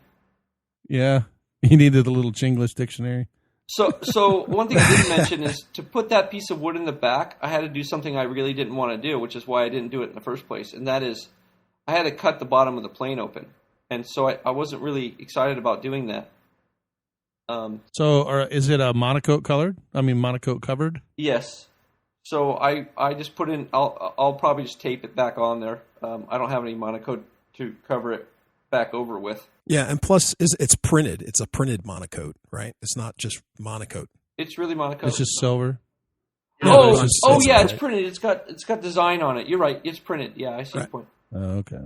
Yeah. You needed a little Chinglish dictionary. So one thing I didn't mention is to put that piece of wood in the back, I had to do something I really didn't want to do, which is why I didn't do it in the first place. And that is, I had to cut the bottom of the plane open. And so I wasn't really excited about doing that. Is it a monocoat colored? I mean, monocoat covered? Yes. So I just put in, I'll probably just tape it back on there. I don't have any monocoat to cover it back over with. Yeah, and plus it's printed. It's a printed monocoat, right? It's not just monocoat. It's really monocoat. It's just silver. It's printed. It's got design on it. You're right. It's printed. Yeah, I see your point. Oh, okay.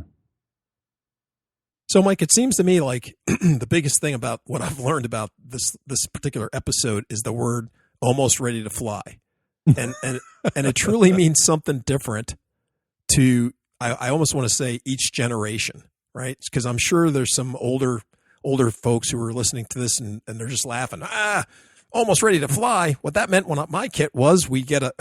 So, Mike, it seems to me like the biggest thing about what I've learned about this particular episode is the word "almost ready to fly," and it truly means something different to. I almost want to say each generation. Right? Because I'm sure there's some older folks who are listening to this and they're just laughing. Almost ready to fly. What that meant when my kit was, I'd get a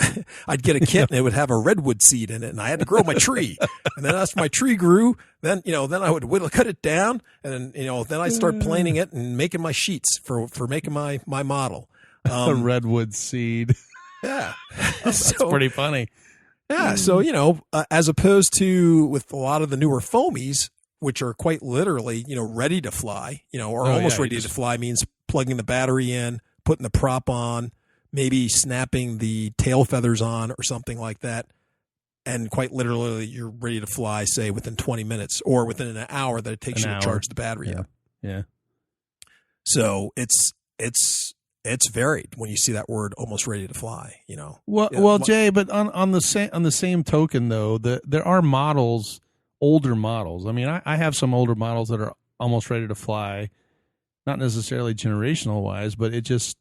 kit and it would have a redwood seed in it, and I had to grow my tree. And then as my tree grew, then I would cut it down, and then I'd start planing it and making my sheets for making my model. A redwood seed. Yeah, that's pretty funny. Yeah, so as opposed to with a lot of the newer foamies, which are quite literally, ready to fly, or almost ready to fly means plugging the battery in, putting the prop on, maybe snapping the tail feathers on or something like that. And quite literally, you're ready to fly, say, within 20 minutes or within an hour that it takes you to charge the battery up. Yeah. So it's varied when you see that word "almost ready to fly." Well, Jay, but on the same token, though, there are models. Older models. I mean, I have some older models that are almost ready to fly, not necessarily generational wise, but it just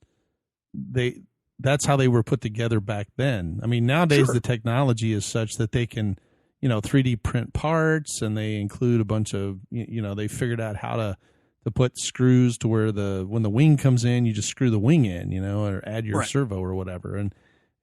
that's how they were put together back then. I mean, nowadays Sure. the technology is such that they can, 3D print parts, and they include a bunch of, they figured out how to put screws to where when the wing comes in, you just screw the wing in, or add your Right. servo or whatever.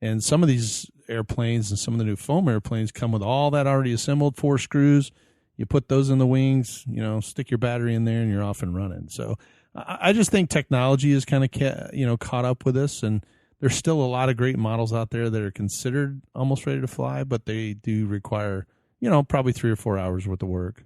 And some of these airplanes and some of the new foam airplanes come with all that already assembled, 4 screws. You put those in the wings, stick your battery in there, and you're off and running. So I just think technology is kind of, caught up with us, and there's still a lot of great models out there that are considered almost ready to fly, but they do require, probably 3 or 4 hours worth of work.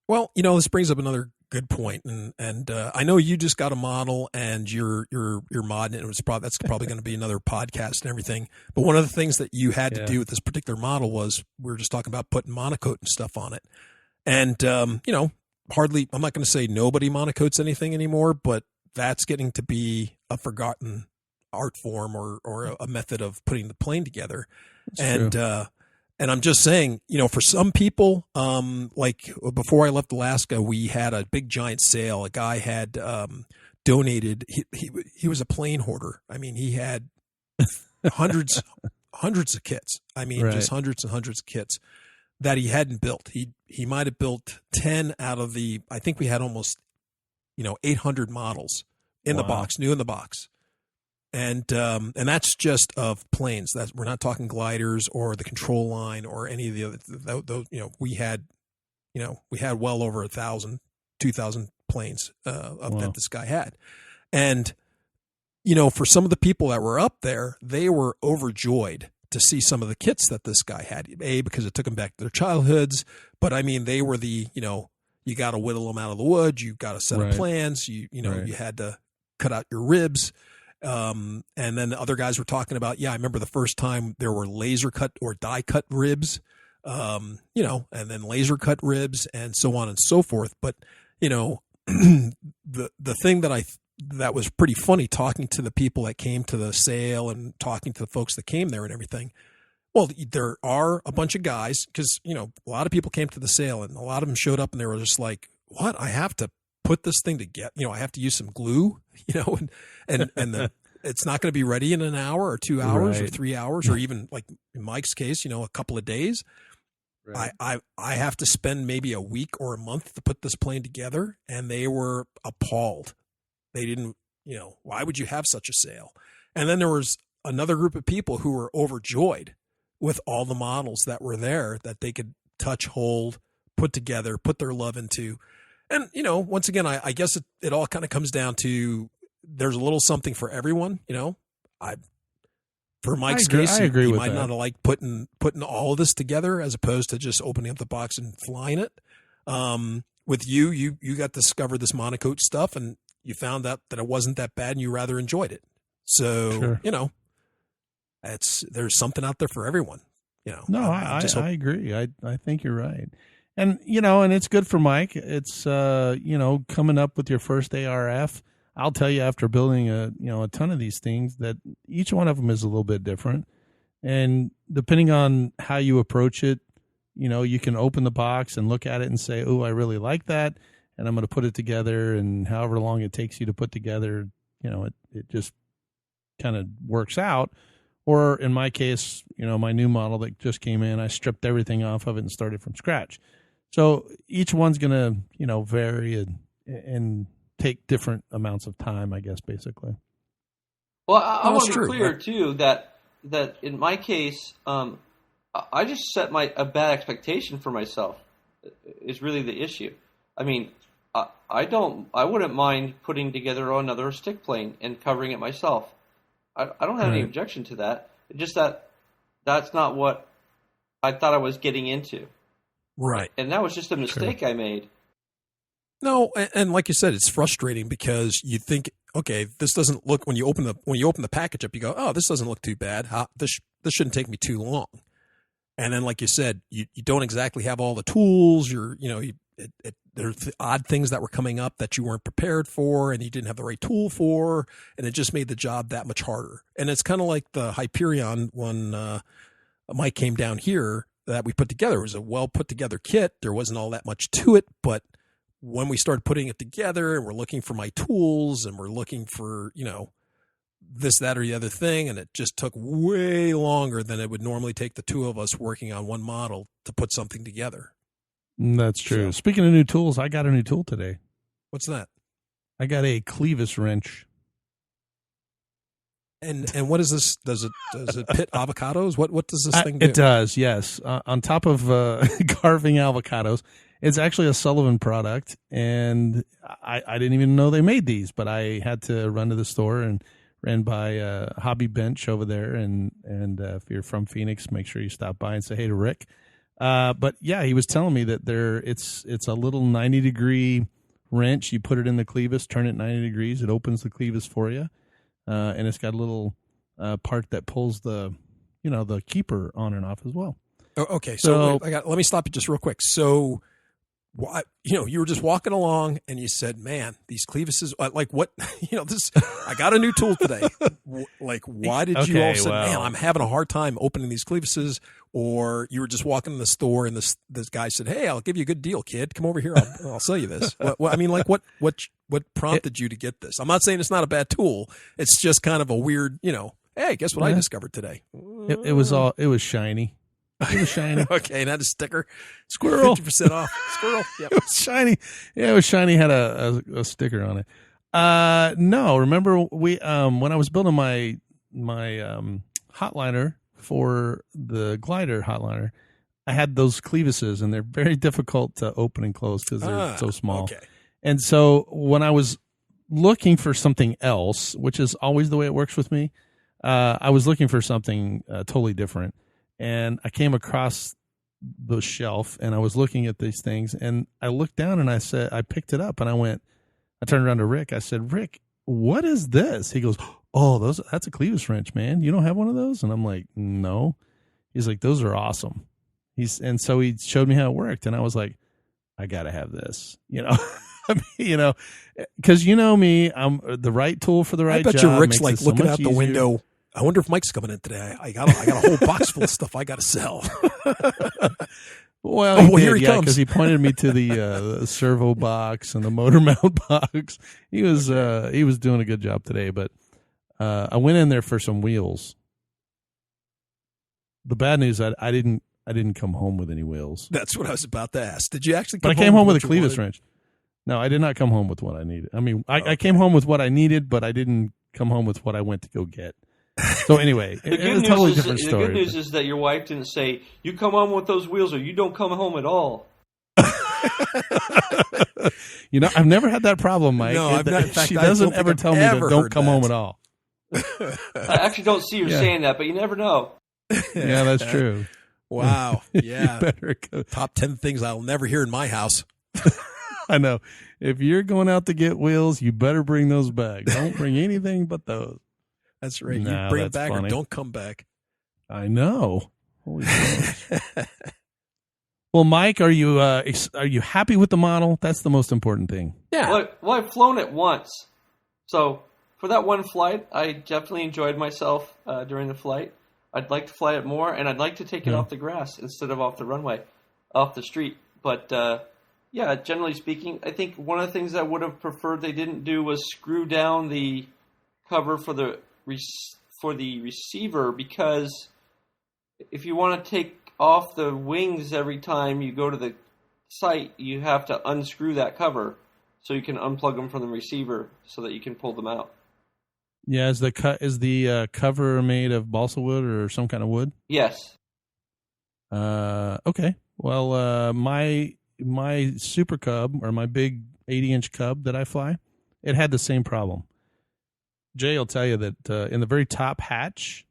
Well, this brings up another good point, and I know you just got a model and you're modding it. That's probably going to be another podcast and everything. But one of the things that you had to do with this particular model was we were just talking about putting monocoat and stuff on it, and hardly, I'm not going to say nobody monocoats anything anymore, but that's getting to be a forgotten art form or a method of putting the plane together. That's true. And I'm just saying, for some people, like before I left Alaska, we had a big giant sale. A guy had donated. He was a plane hoarder. I mean, he had hundreds of kits. I mean, Right. just hundreds and hundreds of kits that he hadn't built. He might have built 10 out of I think we had almost 800 models in the Wow. box, new in the box. And that's just of planes. We're not talking gliders or the control line or any of the other. Those, we had well over 1,000, 2,000 planes that this guy had, and for some of the people that were up there, they were overjoyed to see some of the kits that this guy had. Because it took them back to their childhoods, but I mean they were you got to whittle them out of the wood. You got a set Right. of plans. You had to cut out your ribs. And then the other guys were talking about, I remember the first time there were laser cut or die cut ribs, and then laser cut ribs and so on and so forth. But, the thing that was pretty funny talking to the people that came to the sale and talking to the folks that came there and everything. Well, there are a bunch of guys because, a lot of people came to the sale and a lot of them showed up and they were just like, what? I have to put this thing together. I have to use some glue, and it's not going to be ready in an hour or 2 hours or Right. 3 hours or even like in Mike's case, a couple of days. Right. I have to spend maybe a week or a month to put this plane together, and they were appalled. They didn't, why would you have such a sale? And then there was another group of people who were overjoyed with all the models that were there that they could touch, hold, put together, put their love into. And, once again, I guess it all kind of comes down to there's a little something for everyone. For Mike's case, I agree he with might that. not have liked putting all of this together as opposed to just opening up the box and flying it. With you got to discover this monocoat stuff and you found out that it wasn't that bad and you rather enjoyed it. So, Sure. there's something out there for everyone. No, I just hope- I agree. I think you're right. And, and it's good for Mike. It's, coming up with your first ARF. I'll tell you after building a ton of these things that each one of them is a little bit different. And depending on how you approach it, you can open the box and look at it and say, oh, I really like that. And I'm going to put it together. And however long it takes you to put together, it just kind of works out. Or in my case, my new model that just came in, I stripped everything off of it and started from scratch. So each one's going to, vary and take different amounts of time, I guess, basically. Well, I want to be true. clear too that in my case, I just set a bad expectation for myself. Is really the issue. I mean, I wouldn't mind putting together another stick plane and covering it myself. I don't have any objection to that. It's just that's not what I thought I was getting into. Right. And that was just a mistake I made. No, and like you said, it's frustrating because you think, okay, this doesn't look when you open the package up, you go, oh, this doesn't look too bad. This shouldn't take me too long. And then, like you said, you don't exactly have all the tools. There's odd things that were coming up that you weren't prepared for, and you didn't have the right tool for, and it just made the job that much harder. And it's kind of like the Hyperion when Mike came down here that we put together. It was a well put together kit. There wasn't all that much to it, but when we started putting it together and we're looking for my tools and we're looking for, this, that, or the other thing, and it just took way longer than it would normally take the two of us working on one model to put something together. That's true. So- Speaking of new tools, I got a new tool today. What's that? I got a clevis wrench. And what is this? Does it pit avocados? What does this thing do? It does, yes. On top of carving avocados, it's actually a Sullivan product, and I didn't even know they made these, but I had to run to the store and ran by Hobby Bench over there, and if you're from Phoenix, make sure you stop by and say hey to Rick. But yeah, he was telling me that it's a little 90-degree wrench. You put it in the clevis, turn it 90 degrees, it opens the clevis for you. And it's got a little part that pulls the keeper on and off as well. Oh, okay, so let me stop you just real quick. So, why, you were just walking along and you said, "Man, these clevises, like what? This. I got a new tool today. Like, why did you all say, man, I'm having a hard time opening these clevises?" Or you were just walking in the store and this guy said, "Hey, I'll give you a good deal, kid. Come over here. I'll sell you this." What prompted you to get this? I'm not saying it's not a bad tool. It's just kind of a weird, hey, guess what I discovered today? It was shiny. It was shiny. Okay, not a sticker. Squirrel. 50% off. Squirrel. Yep. It was shiny. Yeah, it was shiny. Had a sticker on it. No, remember when I was building my hotliner for the glider hotliner, I had those clevises, and they're very difficult to open and close because they're so small. Okay. And so when I was looking for something else, which is always the way it works with me, I was looking for something totally different. And I came across the shelf, and I was looking at these things, and I looked down, and I picked it up, and I turned around to Rick. I said, "Rick, what is this?" He goes, "Oh, that's a clevis wrench, man. You don't have one of those?" And I'm like, "No." He's like, "Those are awesome." And so he showed me how it worked, and I was like, "I got to have this," because me, I'm the right tool for the right job. I bet you Rick's like looking out the window. I wonder if Mike's coming in today. I got a whole box full of stuff I got to sell. Well, here he comes, because he pointed me to the servo box and the motor mount box. He was doing a good job today, but I went in there for some wheels. The bad news, I didn't come home with any wheels. That's what I was about to ask. Did you actually? But I came home with a clevis wrench. No, I did not come home with what I needed. I mean, I came home with what I needed, but I didn't come home with what I went to go get. So anyway, it's a totally different story. The good news is that your wife didn't say, "You come home with those wheels, or you don't come home at all." I've never had that problem, Mike. No, I've not. In fact, she doesn't ever tell me that don't come home at all. I actually don't see her saying that, but you never know. Yeah, that's true. Wow. Yeah. Better go. Top 10 things I'll never hear in my house. I know. If you're going out to get wheels, you better bring those back. Don't bring anything but those. That's right. No, you bring it back funny. or don't come back. I know. Holy gosh. Well, Mike, are you happy with the model? That's the most important thing. Yeah. Well, I've flown it once. So for that one flight, I definitely enjoyed myself during the flight. I'd like to fly it more, and I'd like to take it off the grass instead of off the runway, off the street. But, yeah, generally speaking, I think one of the things I would have preferred they didn't do was screw down the cover for the receiver, because if you want to take off the wings every time you go to the site, you have to unscrew that cover so you can unplug them from the receiver so that you can pull them out. Yeah, is the cover made of balsa wood or some kind of wood? Yes. Okay. Well, my Super Cub, or my big 80-inch Cub that I fly, it had the same problem. Jay will tell you that in the very top hatch,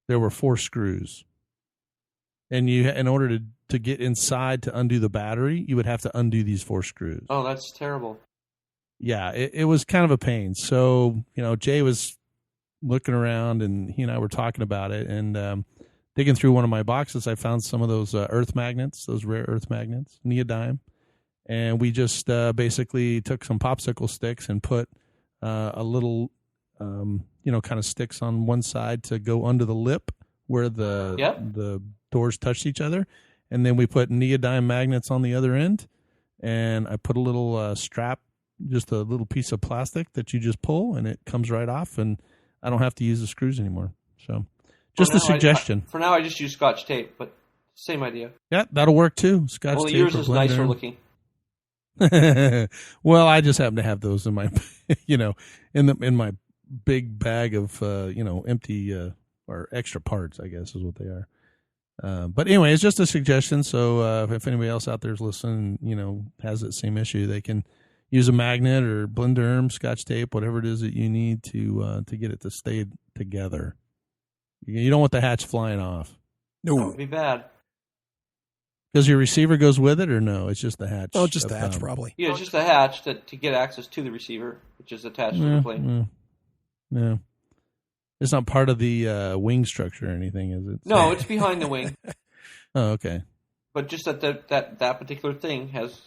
there were 4 screws. And in order to get inside to undo the battery, you would have to undo these 4 screws. Oh, that's terrible. Yeah, it was kind of a pain. So, Jay was looking around, and he and I were talking about it, and digging through one of my boxes, I found some of those earth magnets, those rare earth magnets, neodyme, and we just basically took some popsicle sticks and put a little, kind of sticks on one side to go under the lip where the doors touched each other, and then we put neodyme magnets on the other end, and I put a little strap, just a little piece of plastic that you just pull, and it comes right off, and I don't have to use the screws anymore. So just a suggestion. For now, I just use Scotch tape, but same idea. Yeah, that'll work too. Scotch Only tape. yours is nicer looking. Well, I just happen to have those in my, in my big bag of, empty or extra parts, I guess is what they are. But anyway, it's just a suggestion. So if anybody else out there is listening, has that same issue, they can use a magnet or Blenderm, Scotch tape, whatever it is that you need to get it to stay together. You don't want the hatch flying off. No, that would be bad. Does your receiver goes with it or no? It's just the hatch. Oh, just the hatch, probably. Yeah, it's just the hatch to get access to the receiver, which is attached to the plane. No. It's not part of the wing structure or anything, is it? No, it's behind the wing. Oh, okay. But just that particular thing has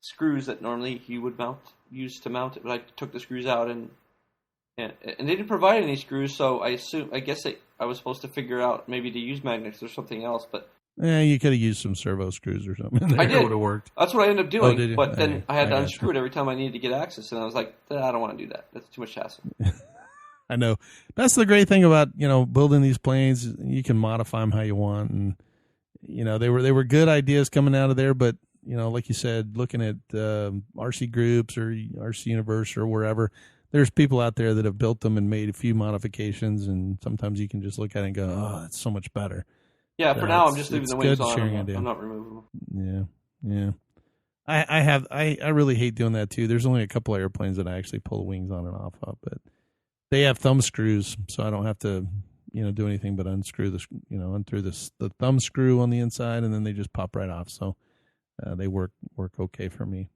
screws that normally you would use to mount it. But I took the screws out and they didn't provide any screws, so I guess I was supposed to figure out maybe to use magnets or something else, but. Yeah, you could have used some servo screws or something. I did. Would have worked. That's what I ended up doing. Oh, did you? But then Okay. I had to I unscrew it every time I needed to get access, and I was like, I don't want to do that. That's too much hassle. I know. That's the great thing about building these planes. You can modify them how you want, and they were good ideas coming out of there. But like you said, looking at RC groups or RC Universe or wherever, there's people out there that have built them and made a few modifications, and sometimes you can just look at it and go, "Oh, that's so much better." Yeah, for now I'm just leaving the wings on. I'm not removing them. Yeah. I really hate doing that too. There's only a couple of airplanes that I actually pull the wings on and off of, but they have thumb screws, so I don't have to do anything but unscrew the thumb screw on the inside, and then they just pop right off. So they work okay for me.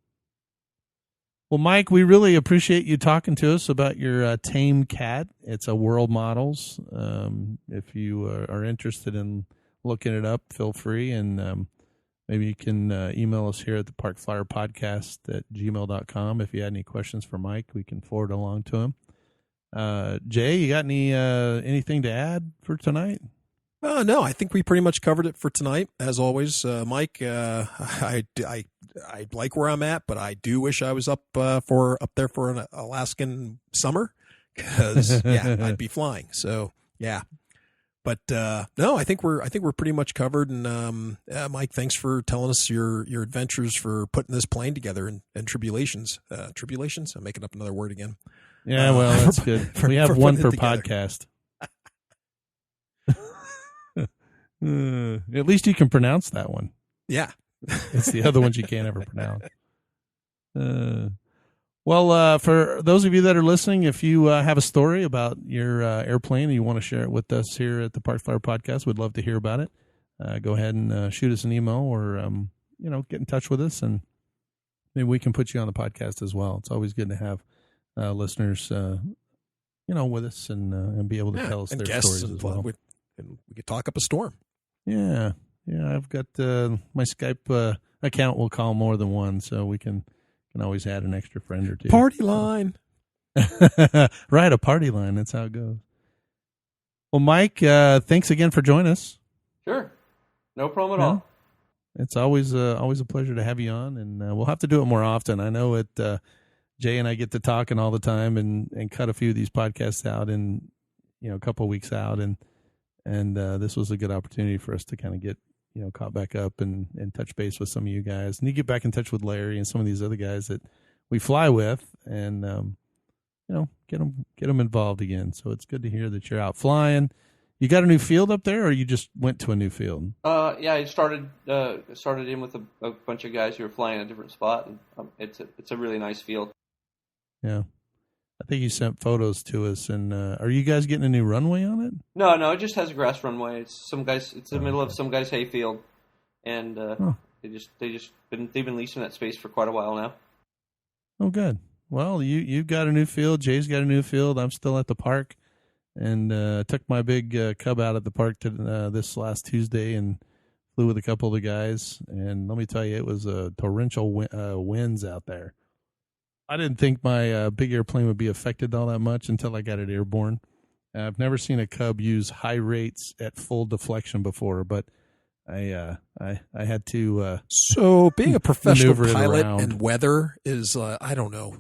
Well, Mike, we really appreciate you talking to us about your Tame Cat. It's a World Models. If you are interested in looking it up, feel free, and maybe you can email us here at the Park Flyer Podcast at gmail.com. If you had any questions for Mike, we can forward along to him. Jay, you got anything to add for tonight? No, I think we pretty much covered it for tonight. As always, Mike, I like where I'm at, but I do wish I was up there for an Alaskan summer, because I'd be flying. So yeah. But no, I think we're pretty much covered. And Mike, thanks for telling us your adventures for putting this plane together and tribulations. Tribulations? I'm making up another word again. Yeah, well, that's good. We have one per podcast. At least you can pronounce that one. Yeah, it's the other ones you can't ever pronounce. Well, for those of you that are listening, if you have a story about your airplane and you want to share it with us here at the Park Flyer Podcast, we'd love to hear about it. Go ahead and shoot us an email or, get in touch with us, and maybe we can put you on the podcast as well. It's always good to have listeners, with us and be able to tell us their stories as well. And we could talk up a storm. Yeah. I've got my Skype account will call more than one, so we can always add an extra friend or two. Party line. Right, a party line. That's how it goes. Well, Mike, thanks again for joining us. Sure. No problem at all. It's always a pleasure to have you on, and we'll have to do it more often. I know Jay and I get to talking all the time and cut a few of these podcasts out in a couple of weeks out, and this was a good opportunity for us to kind of get caught back up and touch base with some of you guys, and you get back in touch with Larry and some of these other guys that we fly with, and get them involved again. So it's good to hear that you're out flying. You got a new field up there, or you just went to a new field? Yeah, I started in with a bunch of guys who were flying a different spot, and it's a really nice field. Yeah. I think you sent photos to us, and are you guys getting a new runway on it? No, it just has a grass runway. It's the middle of some guy's hayfield, and they've been leasing that space for quite a while now. Oh, good. Well, you've got a new field. Jay's got a new field. I'm still at the park, and took my big cub out at the park this last Tuesday and flew with a couple of the guys. And let me tell you, it was torrential winds out there. I didn't think my big airplane would be affected all that much until I got it airborne. I've never seen a Cub use high rates at full deflection before, but I had to. So being a professional pilot and weather is I don't know.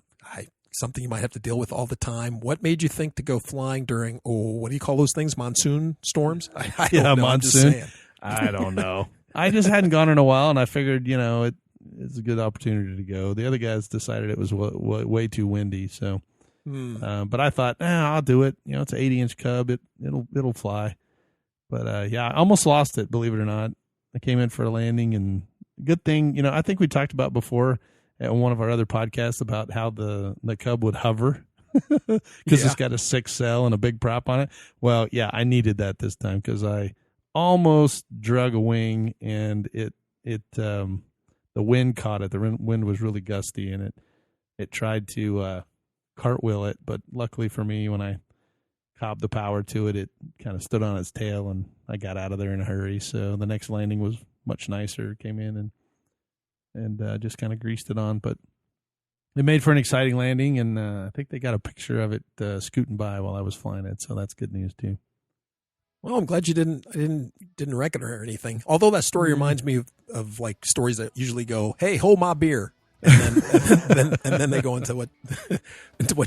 something you might have to deal with all the time. What made you think to go flying during, what do you call those things? Monsoon storms? I don't know. monsoon. I'm just saying. I don't know. I just hadn't gone in a while, and I figured, it's a good opportunity to go. The other guys decided it was way too windy, so. But I thought, I'll do it. It's an 80-inch Cub. It'll fly. But I almost lost it, believe it or not. I came in for a landing, and good thing, I think we talked about before at one of our other podcasts about how the Cub would hover because it's got a 6 cell and a big prop on it. Well, yeah, I needed that this time because I almost drug a wing, and the wind caught it. The wind was really gusty, and it tried to cartwheel it, but luckily for me, when I cobbed the power to it kind of stood on its tail, and I got out of there in a hurry. So the next landing was much nicer. Came in and just kind of greased it on, but it made for an exciting landing, and I think they got a picture of it scooting by while I was flying it, so that's good news too. Well, I'm glad you didn't wreck it or anything. Although that story reminds me of like stories that usually go, "Hey, hold my beer," and then they go into what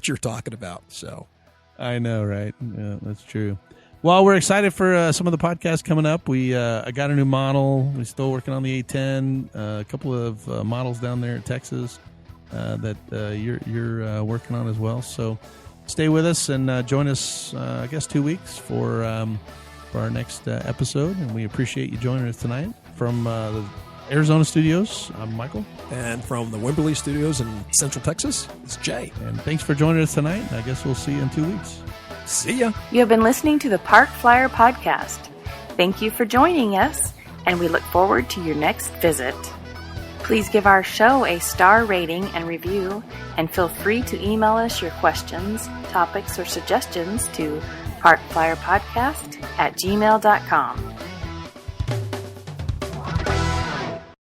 you're talking about. So, I know, right? Yeah, that's true. Well, we're excited for some of the podcasts coming up. I got a new model. We're still working on the A10. A couple of models down there in Texas that you're working on as well. So stay with us and join us. I guess 2 weeks for our next episode. And we appreciate you joining us tonight from the Arizona studios. I'm Michael, and from the Wimberley studios in Central Texas, it's Jay. And thanks for joining us tonight. I guess we'll see you in 2 weeks. See ya. You have been listening to the Park Flyer Podcast. Thank you for joining us, and we look forward to your next visit. Please give our show a star rating and review, and feel free to email us your questions, topics, or suggestions to parkflyerpodcast@gmail.com.